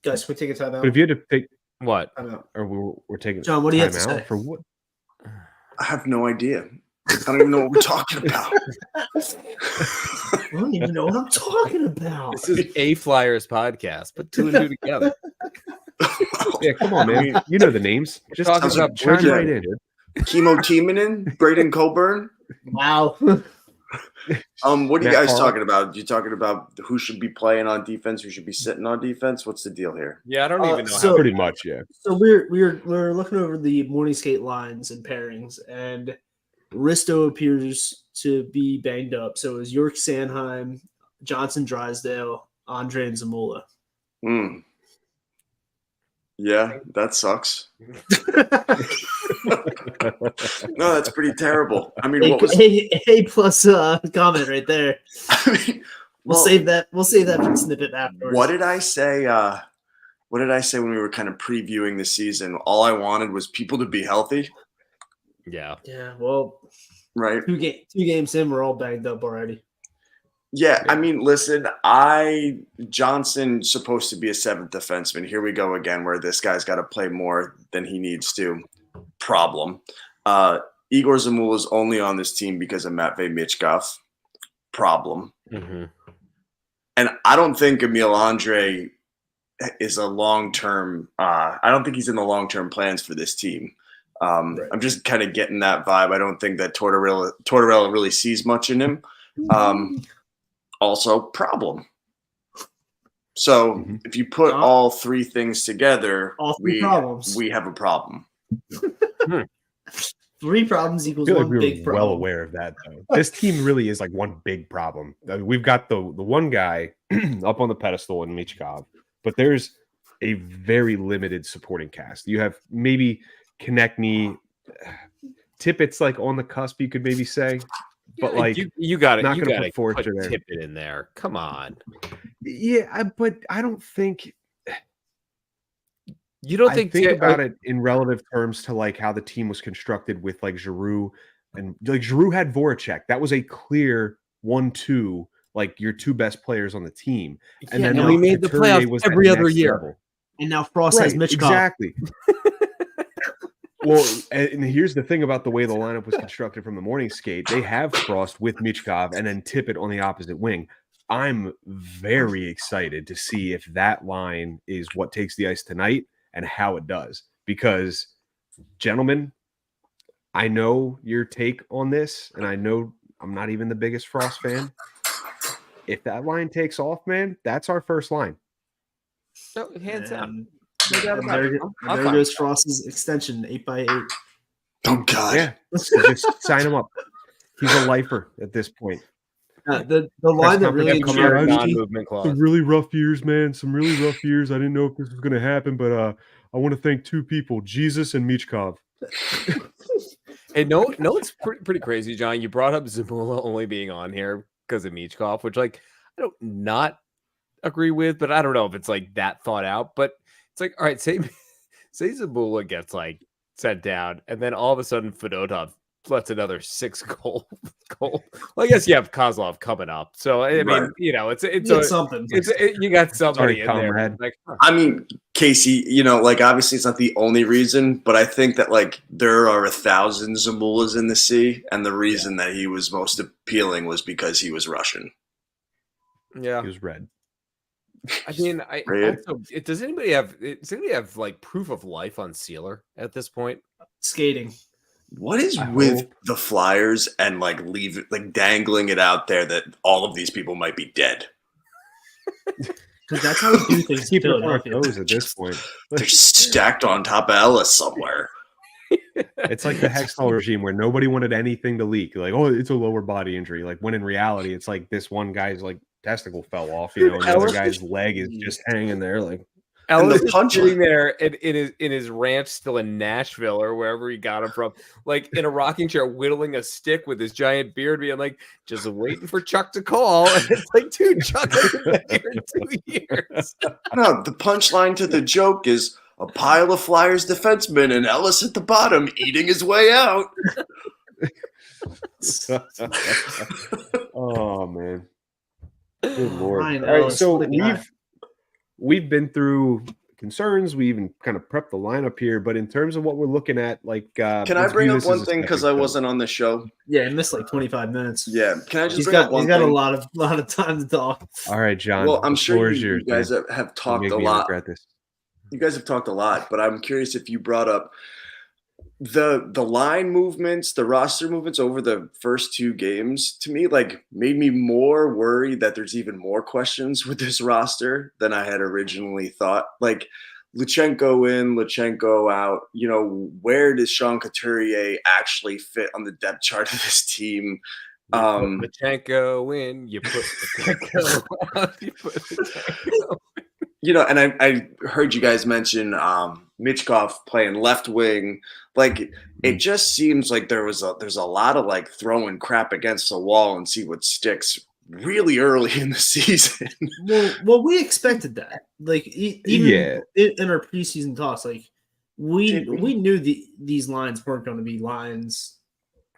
Speaker 6: Guys, can we take a timeout?
Speaker 5: But if you had to pick,
Speaker 2: What?
Speaker 6: Timeout.
Speaker 5: or we're taking
Speaker 6: John, what do you have to
Speaker 5: time out
Speaker 6: say?
Speaker 5: for what?
Speaker 7: I have no idea. I don't even know what we're talking about.
Speaker 6: I don't even know what I'm talking about.
Speaker 2: This is a Flyers podcast. Put two and two together.
Speaker 5: Yeah, come on,
Speaker 7: I
Speaker 5: man.
Speaker 7: mean,
Speaker 5: You know the names. Just
Speaker 2: talking
Speaker 7: sounds
Speaker 2: about
Speaker 7: like
Speaker 5: chime
Speaker 7: Bridget.
Speaker 5: right in.
Speaker 7: Chemo Timonen, Braden Coburn.
Speaker 6: Wow.
Speaker 7: What are you
Speaker 5: Matt
Speaker 7: guys
Speaker 5: Carl.
Speaker 7: talking about? You talking about who should be playing on defense, who should be sitting on defense? What's the deal here?
Speaker 2: Yeah, I don't even know
Speaker 6: so-
Speaker 2: how.
Speaker 5: Pretty much, yeah.
Speaker 6: So we're looking over the morning skate lines and pairings, and Risto appears to be banged up. So is York Sanheim, Johnson Drysdale, Andre and Zamula.
Speaker 7: Hmm. Yeah, that sucks. No, that's pretty terrible. I mean, what was?
Speaker 6: A plus comment right there.
Speaker 7: I mean,
Speaker 6: We'll
Speaker 7: well,
Speaker 6: save that. We'll save that for snippet afterwards.
Speaker 7: what did I say? What did I say when we were kind of previewing the season? All I wanted was people to be healthy,
Speaker 2: Yeah.
Speaker 6: Yeah. Well,
Speaker 7: right?
Speaker 6: two games in, we're all banged up already.
Speaker 7: Yeah, I mean, listen, Johnson's supposed to be a seventh defenseman. Here we go again, where this guy's got to play more than he needs to. Problem. Igor Zamula is only on this team because of Matvei Michkov. Problem.
Speaker 2: Mm-hmm.
Speaker 7: And I don't think Emil Andre is a long-term. I don't think he's in the long-term plans for this team. I'm just kind of getting that vibe. I don't think that Tortorella really sees much in him. Also, problem. So if you put all three things together,
Speaker 6: All three problems.
Speaker 7: we have a problem.
Speaker 6: 3 problems
Speaker 5: I
Speaker 6: equals
Speaker 5: feel like
Speaker 6: one
Speaker 5: we
Speaker 6: big
Speaker 5: were
Speaker 6: problem.
Speaker 5: well aware of that, though. This team really is like one big problem. We've got the one guy up on the pedestal in Michkov, but there's a very limited supporting cast. You have maybe Konechny, Tippett's like on the cusp, you could maybe say, but like
Speaker 2: you got it.
Speaker 5: not
Speaker 2: You
Speaker 5: gonna
Speaker 2: got to
Speaker 5: put Forge
Speaker 2: put
Speaker 5: in there.
Speaker 2: Tippett in there. Come on.
Speaker 5: Yeah, but I don't think.
Speaker 2: You don't
Speaker 5: I
Speaker 2: think
Speaker 5: think about it in relative terms to like how the team was constructed with like Giroux and like Giroux had Voracek. That was a clear 1-2, like your two best players on the team. And then
Speaker 2: we made the
Speaker 5: Couturier
Speaker 2: playoffs
Speaker 5: was that
Speaker 2: every other
Speaker 5: next
Speaker 2: year.
Speaker 5: level.
Speaker 6: And now Frost has
Speaker 5: Right,
Speaker 6: Mitchkov.
Speaker 5: exactly. Well, and here's the thing about the way the lineup was constructed from the morning skate. They have Frost with Michkov and then Tippett on the opposite wing. I'm very excited to see if that line is what takes the ice tonight and how it does. Because, gentlemen, I know your take on this, and I know I'm not even the biggest Frost fan. If that line takes off, man, that's our first line.
Speaker 2: No, hands down.
Speaker 6: And there goes Frost's extension, 8x8.
Speaker 7: Oh God!
Speaker 5: Yeah, so just sign him up. He's a lifer at this point.
Speaker 6: The line that really
Speaker 5: conference coming out,
Speaker 6: intrigued me,
Speaker 2: non-movement clause.
Speaker 5: Some really rough years, man. Some really rough years. I didn't know if this was going to happen, but I want to thank two people, Jesus and Michkov.
Speaker 2: Hey, no, it's pretty crazy, John. You brought up Zamula only being on here because of Michkov, which like I don't not agree with, but I don't know if it's like that thought out. But it's like, all right, say Zamula gets like sent down, and then all of a sudden Fedotov lets another 6 goal. Well, I guess you have Kozlov coming up, so I mean,
Speaker 7: Right.
Speaker 2: you know, it's
Speaker 6: something.
Speaker 2: you got somebody in
Speaker 5: comrade.
Speaker 2: there. Like, huh.
Speaker 7: I mean, Casey, like obviously it's not the only reason, but I think that like there are 1,000 Zamulas in the sea, and the reason that he was most appealing was because he was Russian.
Speaker 2: Yeah,
Speaker 5: He was red.
Speaker 2: I mean,
Speaker 7: Red.
Speaker 2: does anybody have like proof of life on Sealer at this point?
Speaker 6: Skating.
Speaker 7: What is
Speaker 5: I
Speaker 7: with
Speaker 5: hope.
Speaker 7: the Flyers and like dangling it out there that all of these people might be dead?
Speaker 6: Because that's how we do things in
Speaker 5: Keep it on our
Speaker 6: Philadelphia.
Speaker 5: toes at this point.
Speaker 7: They're stacked on top of Ellis somewhere.
Speaker 5: It's like the Hextall regime where nobody wanted anything to leak. Like, oh, it's a lower body injury. Like when in reality, it's like this one guy's like testicle fell off, and the other guy's leg is just hanging there. Like
Speaker 2: Ellis
Speaker 7: the
Speaker 2: is
Speaker 7: punch
Speaker 2: sitting there in his ranch still in Nashville or wherever he got him from, like in a rocking chair, whittling a stick with his giant beard, being like, just waiting for Chuck to call. And it's like, dude, Chuck hasn't been here in 2 years.
Speaker 7: No, the punchline to the joke is a pile of Flyers defensemen and Ellis at the bottom eating his way out.
Speaker 5: Oh man, good lord!
Speaker 6: Ryan
Speaker 5: All right,
Speaker 6: Ellis,
Speaker 5: so
Speaker 6: what a guy.
Speaker 5: we've been through concerns. We even kind of prepped the lineup here, but in terms of what we're looking at, like,
Speaker 7: Can I
Speaker 5: let's
Speaker 7: bring
Speaker 5: view
Speaker 7: up
Speaker 5: this
Speaker 7: one
Speaker 5: as a
Speaker 7: thing because
Speaker 5: stepping
Speaker 7: I
Speaker 5: stone.
Speaker 7: wasn't on the show?
Speaker 6: Yeah, he missed like 25 minutes.
Speaker 7: Yeah, can I just
Speaker 6: He's
Speaker 7: bring up
Speaker 6: got
Speaker 7: one
Speaker 6: he's got
Speaker 7: thing?
Speaker 6: a lot of time to talk.
Speaker 5: All right, John.
Speaker 7: Well, I'm
Speaker 5: the
Speaker 7: sure
Speaker 5: floor
Speaker 7: you,
Speaker 5: is yours,
Speaker 7: you guys
Speaker 5: man.
Speaker 7: have
Speaker 5: You
Speaker 7: talked
Speaker 5: make
Speaker 7: a
Speaker 5: me
Speaker 7: lot.
Speaker 5: regret this.
Speaker 7: You guys have talked a lot, but I'm curious if you brought up the line movements, the roster movements over the first 2 games. To me, like, made me more worried that there's even more questions with this roster than I had originally thought. Like, Luchenko in, Luchenko out. You know, where does Sean Couturier actually fit on the depth chart of this team?
Speaker 2: You put Luchenko in, you put Luchenko out, you put Luchenko.
Speaker 7: You know, and I heard you guys mention Mitchkov playing left wing. Like, it just seems like there's a lot of like throwing crap against the wall and see what sticks really early in the season.
Speaker 6: Well, we expected that. Like, even in our preseason talks, like we knew these lines weren't going to be lines.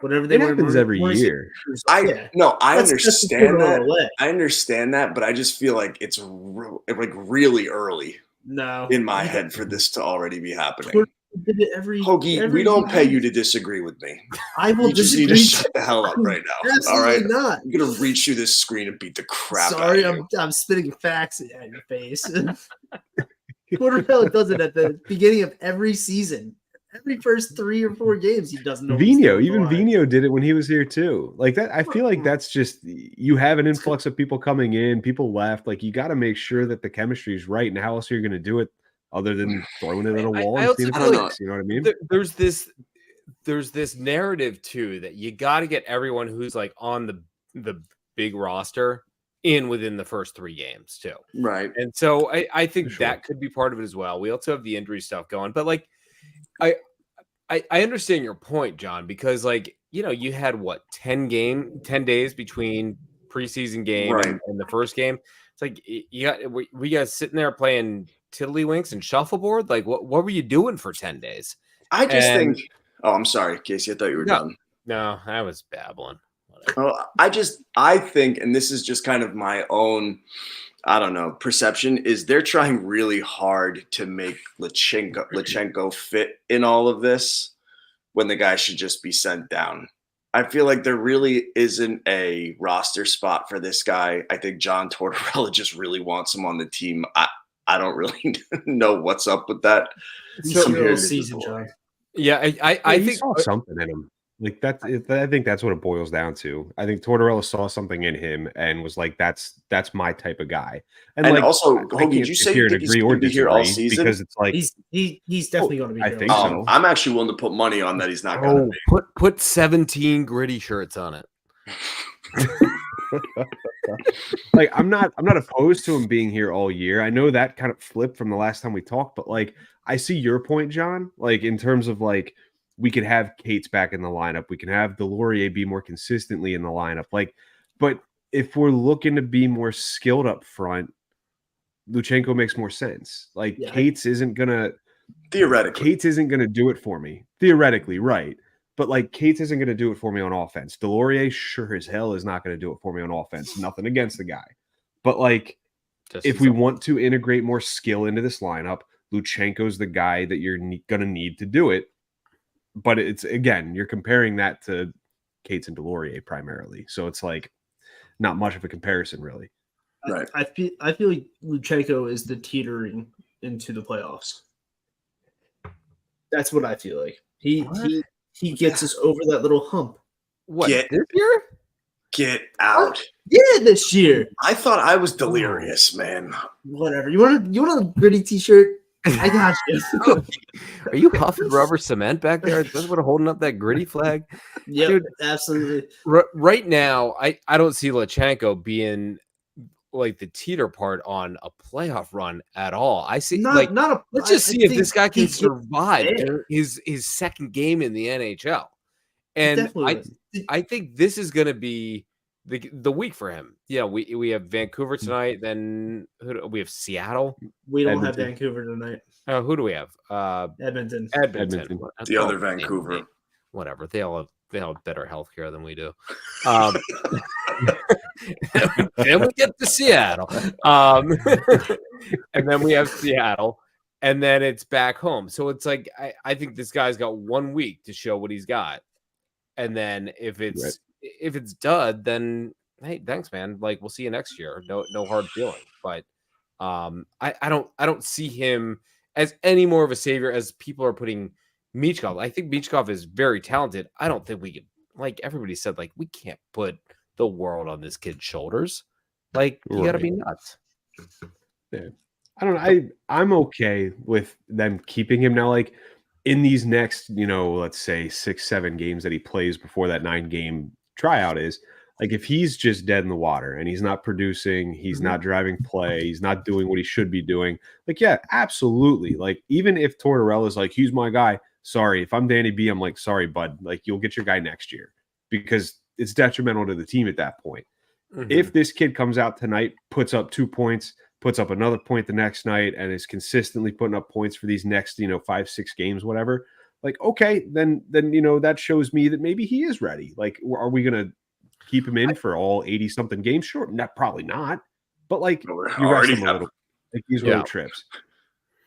Speaker 6: Whatever they
Speaker 5: It happens every year.
Speaker 7: I
Speaker 6: That's
Speaker 7: understand that.
Speaker 6: away.
Speaker 7: I understand that, but I just feel like it's like really early
Speaker 6: No,
Speaker 7: in my head for this to already be happening.
Speaker 6: Twitter did it every
Speaker 7: We don't pay you to disagree with me.
Speaker 6: I will
Speaker 7: You just need
Speaker 6: disagree.
Speaker 7: to shut the hell up right now.
Speaker 6: Absolutely
Speaker 7: All right,
Speaker 6: not.
Speaker 7: I'm gonna reach through this screen and beat the crap
Speaker 6: Sorry,
Speaker 7: out of you.
Speaker 6: I'm spitting facts at your face. Porterella does it at the beginning of every season. Every first 3 or 4 games, he doesn't know.
Speaker 5: Vino did it when he was here too. Like that, I feel like that's just, you have an influx of people coming in, people left. Like, you got to make sure that the chemistry is right. And how else are you going to do it other than throwing it at a wall and seeing if it works? You know what I mean?
Speaker 2: There's this narrative too that you got to get everyone who's like on the big roster in within the first 3 games too.
Speaker 7: Right.
Speaker 2: And so I think that could be part of it as well. We also have the injury stuff going, but like, I understand your point, John, because like, you know, you had what 10 days between preseason game and the first game. It's like we guys sitting there playing tiddlywinks and shuffleboard. Like, what were you doing for 10 days?
Speaker 7: I just think. Oh, I'm sorry, Casey. I thought you were done.
Speaker 2: No, I was babbling.
Speaker 7: Well, I think, and this is just kind of my own, I don't know, perception, is they're trying really hard to make Luchenko fit in all of this when the guy should just be sent down. I feel like there really isn't a roster spot for this guy. I think John Tortorella just really wants him on the team. I don't really know what's up with that.
Speaker 6: Season, John.
Speaker 2: Yeah, I think
Speaker 5: saw something in him. Like I think that's what it boils down to. I think Tortorella saw something in him and was like, "That's my type of guy." And like,
Speaker 7: also, Hoagie, did you say you think he's going to be here all season?
Speaker 5: Because it's like
Speaker 6: he's definitely going to be here.
Speaker 5: I think so.
Speaker 7: I'm actually willing to put money on that he's not going to be.
Speaker 2: Put 17 gritty shirts on it.
Speaker 5: Like, I'm not opposed to him being here all year. I know that kind of flipped from the last time we talked, but like, I see your point, John. Like, in terms of like, we could have Cates back in the lineup. We can have Delorier be more consistently in the lineup. Like, but if we're looking to be more skilled up front, Luchenko makes more sense. Like, Cates isn't gonna
Speaker 7: theoretically
Speaker 5: do it for me. Theoretically, right. But like, Cates isn't going to do it for me on offense. Delorier sure as hell is not going to do it for me on offense. Nothing against the guy. But like, if we want to integrate more skill into this lineup, Luchenko's the guy that you're going to need to do it. But it's, again, you're comparing that to Cates and Delorier primarily. So it's like not much of a comparison, really.
Speaker 7: Right.
Speaker 6: I feel like Luchenko is the teetering into the playoffs. That's what I feel like. He gets us over that little hump.
Speaker 2: What, this year?
Speaker 7: Get out.
Speaker 6: Yeah, this year.
Speaker 7: I thought I was delirious, man.
Speaker 6: Whatever. You want a gritty t-shirt? I got you.
Speaker 2: Are you huffing rubber cement back there? That's what holding up that gritty flag?
Speaker 6: Yeah,
Speaker 2: dude,
Speaker 6: absolutely.
Speaker 2: Right now, I don't see Luchenko being like the teeter part on a playoff run at all. I see
Speaker 6: Not,
Speaker 2: like
Speaker 6: not a.
Speaker 2: let's just see if this guy can
Speaker 6: he-
Speaker 2: survive
Speaker 6: there.
Speaker 2: his second game in the NHL. And
Speaker 6: Definitely.
Speaker 2: I think this is going to be the week for him. Yeah, we have Vancouver tonight. Then we have Seattle.
Speaker 6: We don't have
Speaker 5: Edmonton.
Speaker 6: Vancouver tonight.
Speaker 2: Who do we have?
Speaker 6: Edmonton.
Speaker 2: Edmonton.
Speaker 7: The other Vancouver.
Speaker 2: Whatever. They all have better healthcare than we do. Then we get to Seattle. And then we have Seattle. And then it's back home. So it's like I think this guy's got 1 week to show what he's got. And then if it's dud, then hey, thanks, man. Like we'll see you next year. No hard feelings. But I don't see him as any more of a savior as people are putting Michkov. I think Michkov is very talented. I don't think we can, like everybody said, like we can't put the world on this kid's shoulders. Like you gotta be nuts.
Speaker 5: Yeah. I don't know. I'm okay with them keeping him now. Like in these next, let's say 6-7 games that he plays before that 9-game tryout is, like if he's just dead in the water and he's not producing, he's not driving play, he's not doing what he should be doing. Like, yeah, absolutely. Like even if Tortorella's like, he's my guy. Sorry, if I'm Danny B, I'm like, sorry, bud. Like you'll get your guy next year because it's detrimental to the team at that point. If this kid comes out tonight, puts up 2 points, puts up another point the next night, and is consistently putting up points for these next, 5-6 games, whatever. Like, okay, then that shows me that maybe he is ready. Like, are we gonna keep him in for all 80-something games? Sure, probably not. But like, you rest him a little, like these road trips.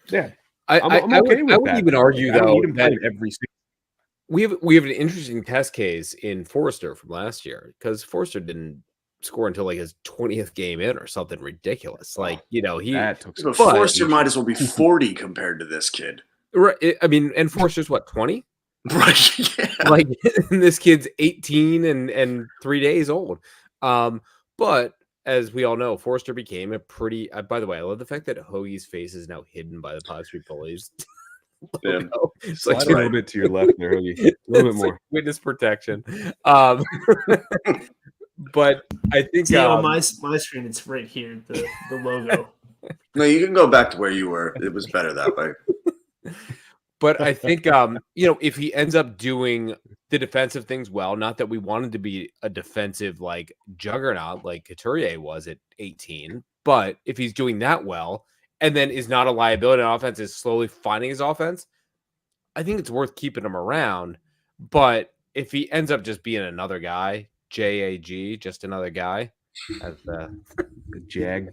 Speaker 5: Yeah, I'm okay with that.
Speaker 2: I would even argue
Speaker 5: I don't
Speaker 2: though
Speaker 5: need him
Speaker 2: that
Speaker 5: playing every single.
Speaker 2: we have an interesting test case in Forster from last year because Forster didn't score until like his 20th game in or something ridiculous. Like,
Speaker 5: That took
Speaker 7: But Forster might as well be 40 compared to this kid.
Speaker 2: Right. I mean, and Forster's what, 20?
Speaker 7: Right. Yeah.
Speaker 2: Like this kid's 18 and 3 days old. But as we all know, Forster became a pretty. By the way, I love the fact that Hoagie's face is now hidden by the Pod Street Bullies.
Speaker 7: Yeah.
Speaker 2: It's
Speaker 5: Slide
Speaker 2: like
Speaker 5: a little bit to your left there, Hoagie. A little bit more.
Speaker 2: like witness protection. But I think
Speaker 6: on my screen, it's right here, the logo.
Speaker 7: No, you can go back to where you were. It was better that way.
Speaker 2: But I think, if he ends up doing the defensive things well, not that we wanted to be a defensive like juggernaut like Couturier was at 18, but if he's doing that well and then is not a liability on offense, is slowly finding his offense, I think it's worth keeping him around. But if he ends up just being another guy, JAG, just another guy, as the
Speaker 5: Jag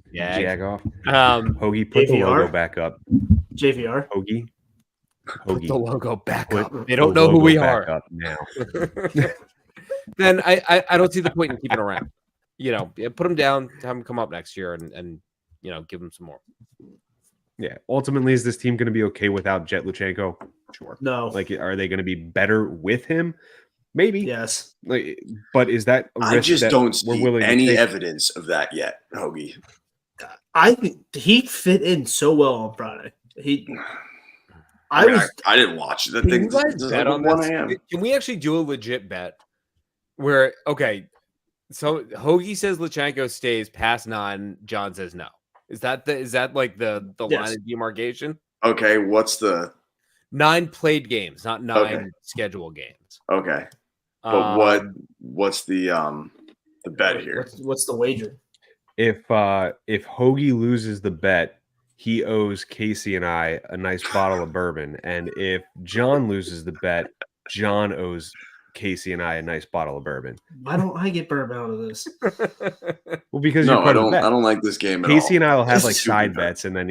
Speaker 5: off.
Speaker 2: Hoagie,
Speaker 5: put the
Speaker 6: JVR?
Speaker 5: logo back up.
Speaker 6: JVR.
Speaker 5: Hoagie.
Speaker 2: put the logo back
Speaker 5: Put
Speaker 2: up. They don't know who we are.
Speaker 5: up now.
Speaker 2: Then I don't see the point in keeping around. Put him down, have him come up next year and give him some more.
Speaker 5: Yeah. Ultimately, is this team going to be okay without Jet Luchenko? Sure.
Speaker 6: No.
Speaker 5: Like, are they going to be better with him? Maybe.
Speaker 6: Yes.
Speaker 5: Like, but is that a
Speaker 7: I
Speaker 5: risk
Speaker 7: just
Speaker 5: that
Speaker 7: don't
Speaker 5: we're
Speaker 7: see
Speaker 5: willing to
Speaker 7: any
Speaker 5: take?
Speaker 7: evidence of that yet, Hoagie.
Speaker 6: I think he fit in so well on Friday.
Speaker 7: I didn't watch it. That thing
Speaker 2: Bet on
Speaker 7: 1
Speaker 2: this?
Speaker 7: a.m.
Speaker 2: Can we actually do a legit bet where so Hoagie says Luchenko stays past 9, John says no. Is that like the
Speaker 6: Yes.
Speaker 2: line of demarcation?
Speaker 7: Okay, what's the
Speaker 2: 9 played games, not 9
Speaker 7: Okay.
Speaker 2: scheduled games.
Speaker 7: okay? But what's the bet here?
Speaker 6: What's the wager?
Speaker 5: If Hoagie loses the bet, he owes Casey and I a nice bottle of bourbon. And if John loses the bet, John owes Casey and I a nice bottle of bourbon.
Speaker 6: Why don't I get burned out of this?
Speaker 5: Well, because
Speaker 7: No,
Speaker 5: you're
Speaker 7: I
Speaker 5: part of the
Speaker 7: don't.
Speaker 5: bet.
Speaker 7: I don't like this game at
Speaker 5: Casey
Speaker 7: all.
Speaker 5: and I will have
Speaker 7: This
Speaker 5: like
Speaker 7: is
Speaker 5: side
Speaker 7: stupid.
Speaker 5: bets, and then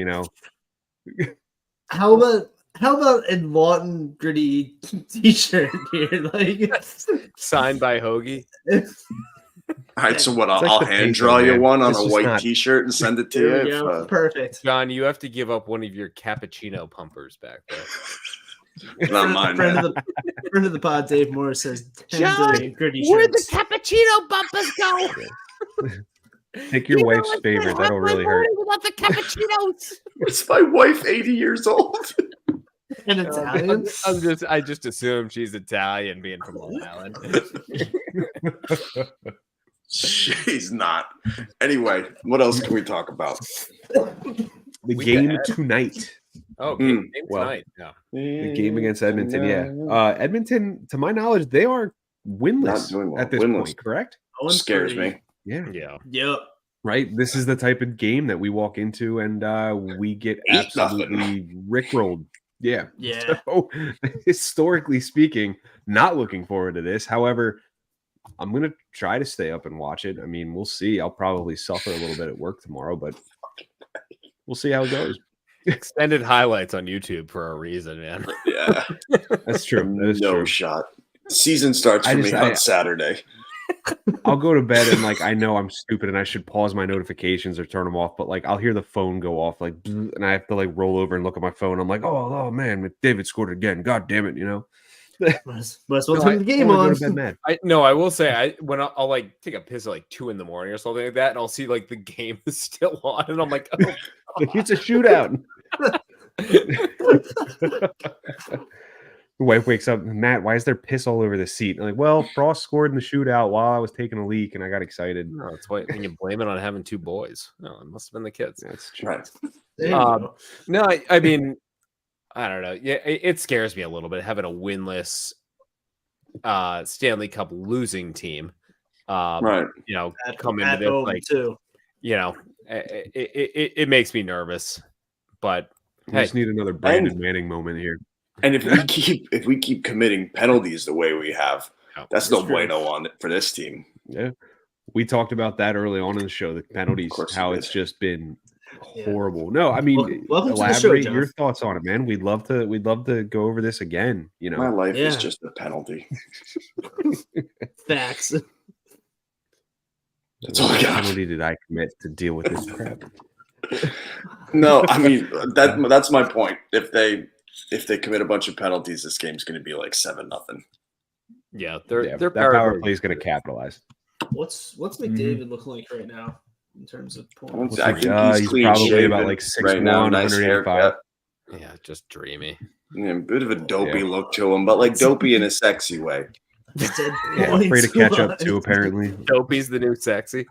Speaker 6: How about a Lawton Gritty t-shirt here? Like
Speaker 2: Signed by Hoagie.
Speaker 7: All right, so what?
Speaker 5: It's like
Speaker 7: I'll
Speaker 5: the
Speaker 7: hand
Speaker 5: paper,
Speaker 7: draw you
Speaker 5: man.
Speaker 7: one on
Speaker 5: It's
Speaker 7: a
Speaker 5: just
Speaker 7: white
Speaker 5: not-
Speaker 7: T-shirt and send it to you.
Speaker 6: there we
Speaker 7: if,
Speaker 6: go. Perfect.
Speaker 2: John, you have to give up one of your cappuccino pumpers back there.
Speaker 7: not mine.
Speaker 6: Friend
Speaker 7: Man.
Speaker 6: of the pod, Dave Moore says 10
Speaker 2: John,
Speaker 6: billion Gritty
Speaker 2: Where'd the
Speaker 6: shirts.
Speaker 2: cappuccino bumpers go?
Speaker 5: pick your wife's favorite. That'll really hurt.
Speaker 2: Without the cappuccinos.
Speaker 7: It's my wife, 80 years old.
Speaker 6: And Italian.
Speaker 2: I just assume she's Italian, being from Long Island.
Speaker 7: He's not. Anyway, what else can we talk about?
Speaker 5: The game tonight.
Speaker 2: Oh, game
Speaker 5: well,
Speaker 2: tonight. Yeah.
Speaker 5: The game against Edmonton. Yeah. Edmonton, to my knowledge, they are winless at this point, correct?
Speaker 7: Scares me.
Speaker 5: Yeah.
Speaker 2: Yeah.
Speaker 6: Yep.
Speaker 5: Right. This is the type of game that we walk into and we get absolutely rickrolled. Yeah.
Speaker 6: Yeah.
Speaker 5: So, historically speaking, not looking forward to this. However, I'm going to try to stay up and watch it. I mean, we'll see. I'll probably suffer a little bit at work tomorrow, but we'll see how it goes.
Speaker 2: Extended highlights on YouTube for a reason, man.
Speaker 7: Yeah.
Speaker 5: That's true. That is
Speaker 7: No
Speaker 5: true.
Speaker 7: shot. Season starts for me on Saturday.
Speaker 5: I'll go to bed and like I know I'm stupid and I should pause my notifications or turn them off, but like I'll hear the phone go off like and I have to like roll over and look at my phone. I'm like, oh man, David scored again. God damn it, you know.
Speaker 6: Must well turn the game on.
Speaker 2: I will say I'll like take a piss at like 2 a.m. or something like that, and I'll see like the game is still on, and I'm like, oh,
Speaker 5: it's a shootout. The wife wakes up, Matt, why is there piss all over the seat? I'm like, well, Frost scored in the shootout while I was taking a leak and I got excited.
Speaker 2: No, that's why when you blame it on having 2 boys. No, it must have been the kids.
Speaker 5: That's true.
Speaker 7: Right.
Speaker 2: No, I mean, I don't know. Yeah, it scares me a little bit having a winless Stanley Cup losing team.
Speaker 7: Right.
Speaker 2: You know, come into this like
Speaker 6: too.
Speaker 2: You know, it makes me nervous. But
Speaker 5: we just need another Brandon Manning moment here.
Speaker 7: And if we keep committing penalties the way we have, that's no bueno on it for this team.
Speaker 5: Yeah, we talked about that early on in the show. The penalties, how it's just been horrible. No, I mean, elaborate your thoughts on it, man. We'd love to go over this again. You know,
Speaker 7: my life is just a penalty.
Speaker 6: Facts.
Speaker 7: That's all I got.
Speaker 5: What penalty did I commit to deal with this crap?
Speaker 7: No, I mean that's my point. If they commit a bunch of penalties, this game's going to be like 7-0.
Speaker 2: Yeah,
Speaker 5: their power play is going to capitalize.
Speaker 6: What's McDavid looking like right now in terms of points?
Speaker 7: I think he's
Speaker 5: probably about like 6'1", right now, 185.
Speaker 2: Yeah, just dreamy.
Speaker 7: Yeah, a bit of a dopey look to him, but like dopey in a sexy way.
Speaker 5: Yeah, afraid to catch up too. Apparently,
Speaker 2: dopey's the new sexy.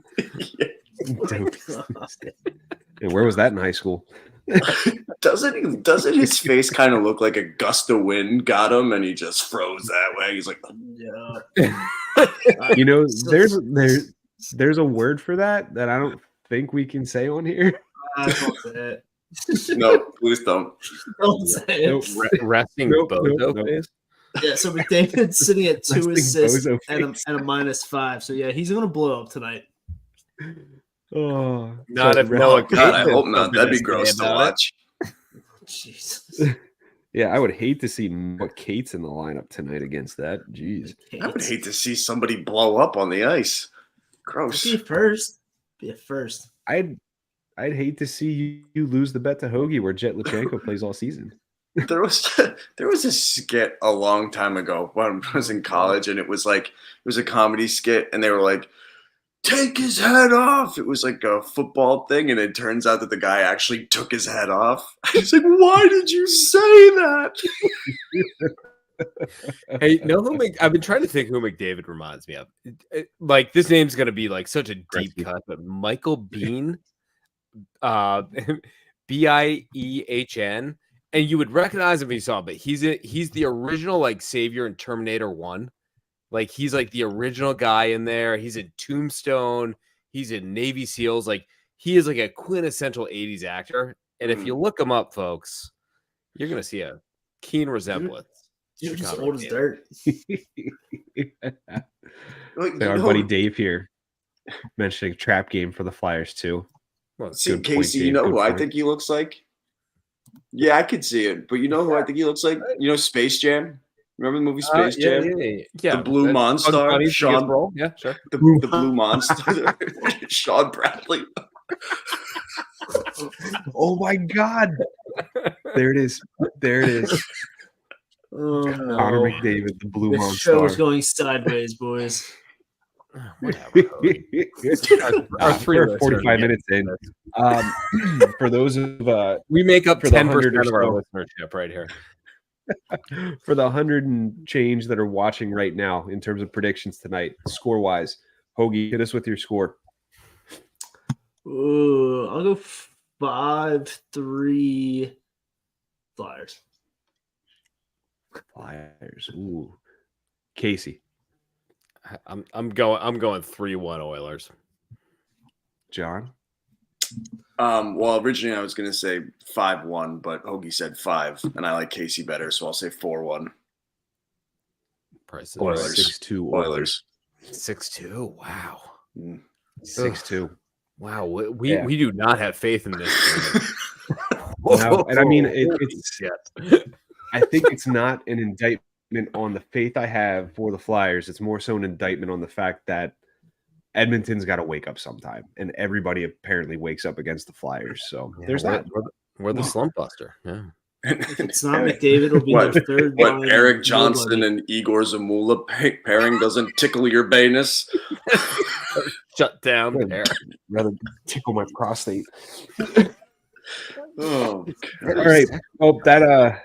Speaker 5: And where was that in high school?
Speaker 7: Doesn't his face kind of look like a gust of wind got him and he just froze that way? He's like,
Speaker 6: yeah.
Speaker 5: You know, there's a word for that I don't think we can say on here.
Speaker 6: Don't say it.
Speaker 7: No, please don't.
Speaker 6: Don't say it.
Speaker 2: Resting bozo face.
Speaker 6: Yeah, so McDavid's sitting at 2 assists and a -5. So yeah, he's gonna blow up tonight.
Speaker 5: Oh,
Speaker 2: not if Noah.
Speaker 7: God, I hope not. That'd be gross to watch.
Speaker 6: Jesus.
Speaker 5: Yeah, I would hate to see what Kate's in the lineup tonight against that. Jeez,
Speaker 7: I would hate to see somebody blow up on the ice. Gross.
Speaker 6: Be a first.
Speaker 5: I'd hate to see you lose the bet to Hoagie where Jet Lachenko plays all season.
Speaker 7: There was a skit a long time ago when I was in college, and it was a comedy skit, and they were like, take his head off. It was like a football thing, and it turns out that the guy actually took his head off. He's like, why did you say that?
Speaker 2: Hey, know who I've been trying to think who McDavid reminds me of. Like, this name's gonna be like such a deep cut, but Michael Biehn, Biehn, and you would recognize him if you saw him, but he's the original like savior in Terminator 1. Like, he's like the original guy in there. He's in Tombstone. He's in Navy SEALs. Like, he is like a quintessential 80s actor. And if you look him up, folks, you're going to see a keen resemblance.
Speaker 6: You're just old as dirt.
Speaker 5: Our buddy Dave here mentioning trap game for the Flyers, too.
Speaker 7: Well, see, Casey, you know who I think he looks like? Yeah, I could see it. But you know who I think he looks like? You know Space Jam? Remember the movie Space Jam?
Speaker 2: Yeah.
Speaker 7: The Blue Monster. Sean.
Speaker 2: Yeah, sure.
Speaker 7: The Blue Monster. Sean Bradley.
Speaker 5: Oh my God! There it is.
Speaker 6: Oh no!
Speaker 5: Connor McDavid, the Blue Monster.
Speaker 6: The show's going sideways, boys.
Speaker 2: Whatever. Our
Speaker 5: 45 minutes in. For those of
Speaker 2: we make up
Speaker 5: for
Speaker 2: 10% of our listenership right here.
Speaker 5: For the 100 and change that are watching right now in terms of predictions tonight, score-wise, Hoagie, hit us with your score.
Speaker 6: Ooh, I'll go 5-3 Flyers.
Speaker 5: Flyers. Ooh. Casey.
Speaker 2: I'm going 3-1 Oilers.
Speaker 5: John.
Speaker 7: Well, originally I was going to say 5-1, but Hoagie said 5, and I like Casey better, so I'll say 4-1.
Speaker 2: Price
Speaker 7: Oilers.
Speaker 5: 6-2
Speaker 7: Oilers.
Speaker 2: 6-2. Wow.
Speaker 5: 6-2.
Speaker 2: Wow. We do not have faith in this.
Speaker 5: No, and I mean,
Speaker 2: Shit.
Speaker 5: I think it's not an indictment on the faith I have for the Flyers. It's more so an indictment on the fact that Edmonton's got to wake up sometime, and everybody apparently wakes up against the Flyers. So there's that.
Speaker 2: We're the slump buster. Yeah.
Speaker 6: If it's not McDavid, it'll be their third
Speaker 7: What
Speaker 6: line.
Speaker 7: Eric Johnson
Speaker 6: Nobody.
Speaker 7: and Igor Zamula pairing doesn't tickle your banus?
Speaker 2: Shut down there.
Speaker 5: Rather tickle my prostate.
Speaker 7: Oh,
Speaker 5: All right. Well, that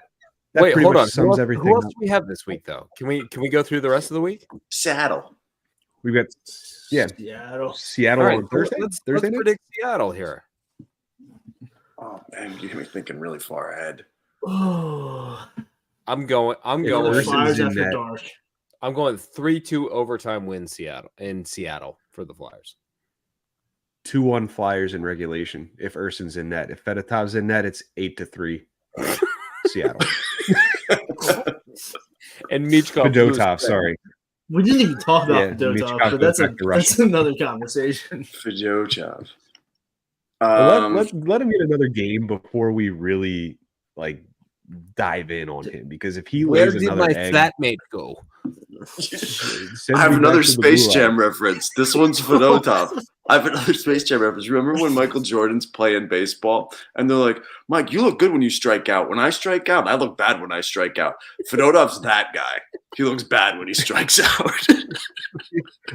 Speaker 2: Wait,
Speaker 5: pretty
Speaker 2: hold
Speaker 5: much
Speaker 2: on.
Speaker 5: sums
Speaker 2: Who
Speaker 5: everything
Speaker 2: else
Speaker 5: up.
Speaker 2: do we have this week, though? Can we go through the rest of the week?
Speaker 7: Seattle.
Speaker 5: We've got
Speaker 6: Seattle.
Speaker 5: Seattle
Speaker 2: All right,
Speaker 5: on Thursday.
Speaker 2: Let's
Speaker 5: Thursday night?
Speaker 2: predict Seattle here.
Speaker 7: Oh man, you get me thinking really far ahead.
Speaker 6: Oh,
Speaker 2: I'm going
Speaker 5: Versus
Speaker 6: Flyers
Speaker 5: in
Speaker 6: after
Speaker 5: net.
Speaker 6: dark.
Speaker 2: I'm going 3-2 overtime win Seattle for the Flyers.
Speaker 5: 2-1 Flyers in regulation. If Urson's in net, if Fedotov's in net, it's 8-3 Seattle.
Speaker 2: And Michkov.
Speaker 5: Fedotov, sorry.
Speaker 6: We didn't even talk about
Speaker 5: Yeah, Mitch
Speaker 6: Fedotov,
Speaker 5: Koch
Speaker 6: but
Speaker 5: goes
Speaker 6: that's
Speaker 5: back to Russia.
Speaker 6: that's another conversation.
Speaker 7: Fedotov.
Speaker 5: Let him get another game before we really dive in on him, because if he
Speaker 2: Where
Speaker 5: lays
Speaker 2: did
Speaker 5: another
Speaker 2: my
Speaker 5: egg,
Speaker 2: fat mate go?
Speaker 5: send
Speaker 7: I have
Speaker 5: me
Speaker 7: another
Speaker 5: back to the
Speaker 7: Space
Speaker 5: gulag.
Speaker 7: Jam reference. This one's Fedotov. I have another Space Jam reference. Remember when Michael Jordan's playing baseball and they're like, Mike, you look good when you strike out. When I strike out, I look bad when I strike out. Fedotov's that guy. He looks bad when he strikes out.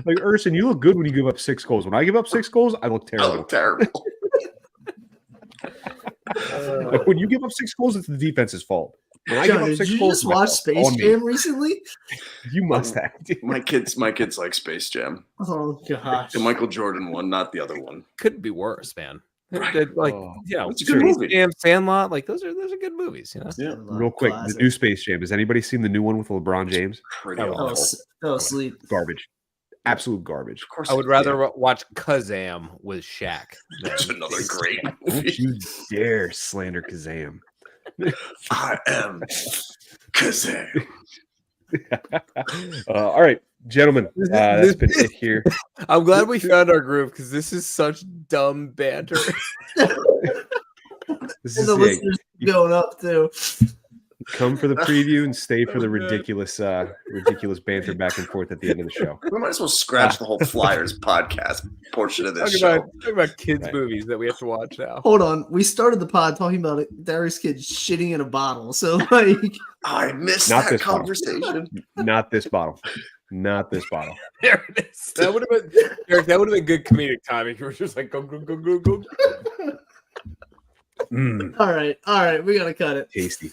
Speaker 5: Like, Urson, you look good when you give up 6 goals. When I give up 6 goals, I look
Speaker 7: I
Speaker 5: terrible.
Speaker 7: look terrible.
Speaker 5: Like, when you give up 6 goals, it's the defense's fault. When I
Speaker 6: John,
Speaker 5: give up
Speaker 6: did
Speaker 5: 6
Speaker 6: you
Speaker 5: goals,
Speaker 6: just
Speaker 5: it's my
Speaker 6: watch
Speaker 5: fault.
Speaker 6: Space
Speaker 5: On me.
Speaker 6: Jam recently?
Speaker 5: You must have.
Speaker 7: My kids like Space Jam.
Speaker 6: Oh gosh.
Speaker 7: The Michael Jordan one, not the other one.
Speaker 2: Couldn't be worse, man.
Speaker 7: Right.
Speaker 2: It's
Speaker 7: a good movie.
Speaker 2: Jam, Sandlot, those are good movies, you know.
Speaker 7: Yeah.
Speaker 5: Real quick, the new Space Jam. Has anybody seen the new one with LeBron James?
Speaker 7: Pretty
Speaker 2: Oh,
Speaker 7: awful.
Speaker 6: Fell asleep.
Speaker 5: Garbage. Absolute garbage.
Speaker 7: Of course,
Speaker 2: I would rather watch Kazam with Shaq.
Speaker 7: That's
Speaker 2: than
Speaker 7: another
Speaker 2: Space
Speaker 7: great
Speaker 2: Jam.
Speaker 5: Don't
Speaker 7: movie.
Speaker 5: you dare slander Kazam.
Speaker 7: I am Kazam.
Speaker 5: All right, gentlemen, that's been it here.
Speaker 2: I'm glad we found our groove because this is such dumb banter.
Speaker 5: This
Speaker 6: And
Speaker 5: is
Speaker 6: the
Speaker 5: it.
Speaker 6: listeners going up too.
Speaker 5: Come for the preview and stay for the ridiculous banter back and forth at the end of the show.
Speaker 7: We might as well scratch the whole Flyers podcast portion of this
Speaker 2: Talking
Speaker 7: show.
Speaker 2: about kids'
Speaker 5: Right.
Speaker 2: movies that we have to watch now.
Speaker 6: Hold on. We started the pod talking about it. Darius kid shitting in a bottle. So like
Speaker 7: I missed
Speaker 5: Not
Speaker 7: that
Speaker 5: this one.
Speaker 7: conversation.
Speaker 5: Not this bottle. Not this bottle.
Speaker 2: There it is. That would have been Eric. That would have been good comedic timing. You were just like go go go go go.
Speaker 6: all right, we gotta cut it.
Speaker 5: Tasty.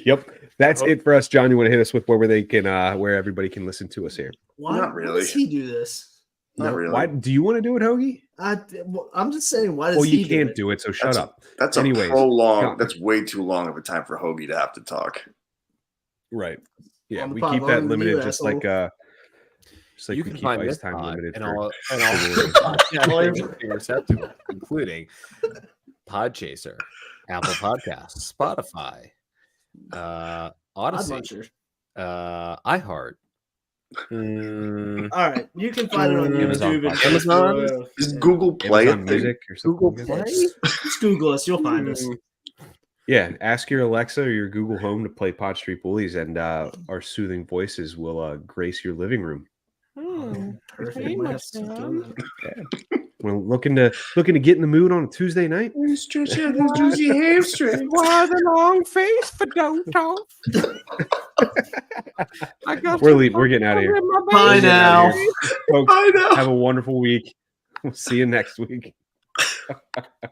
Speaker 5: Yep. That's it for us. John, you want to hit us with where everybody can listen to us here?
Speaker 6: Why
Speaker 7: Not really.
Speaker 6: does he do this?
Speaker 7: Not really.
Speaker 5: Why do you want to do it, Hoagie?
Speaker 6: I'm just saying, why does
Speaker 5: Well,
Speaker 6: he
Speaker 5: you can't
Speaker 6: do
Speaker 5: do it, so shut up.
Speaker 7: That's
Speaker 5: Anyways,
Speaker 7: a prolonged.
Speaker 5: John.
Speaker 7: That's way too long of a time for Hoagie to have to talk.
Speaker 5: Right. Yeah,
Speaker 6: On the
Speaker 5: we
Speaker 6: pod
Speaker 5: keep
Speaker 6: longer
Speaker 5: that
Speaker 6: than
Speaker 5: limited,
Speaker 6: you,
Speaker 5: just
Speaker 6: asshole.
Speaker 5: like
Speaker 2: You
Speaker 5: we
Speaker 2: can
Speaker 5: keep
Speaker 2: find
Speaker 5: ice
Speaker 2: this
Speaker 5: time
Speaker 2: pod
Speaker 5: limited
Speaker 2: and
Speaker 5: for
Speaker 2: all
Speaker 5: February.
Speaker 2: receptacle, including Podchaser, Apple Podcasts, Spotify, Odyssey,
Speaker 6: Muncher.
Speaker 2: iHeart.
Speaker 6: All right, you can find it on
Speaker 5: Amazon
Speaker 6: YouTube.
Speaker 5: Podcast.
Speaker 2: Amazon?
Speaker 7: Is Google Play a
Speaker 5: Amazon
Speaker 7: thing?
Speaker 5: Music or something.
Speaker 2: Google
Speaker 5: like
Speaker 2: Play.
Speaker 5: that.
Speaker 6: Just Google us, you'll find us.
Speaker 5: Yeah, ask your Alexa or your Google Home to play Pod Street Bullies, and our soothing voices will grace your living room.
Speaker 6: Perfect. Might have to do that.
Speaker 5: We're looking to get in the mood on a Tuesday night.
Speaker 7: Stretch out those juicy hamstrings.
Speaker 2: Why the long face for don't talk? I got
Speaker 5: We're getting out of here.
Speaker 6: Bye
Speaker 5: We're getting
Speaker 6: now.
Speaker 5: outta here. Folks,
Speaker 7: I know.
Speaker 5: have a wonderful week. We'll see you next week.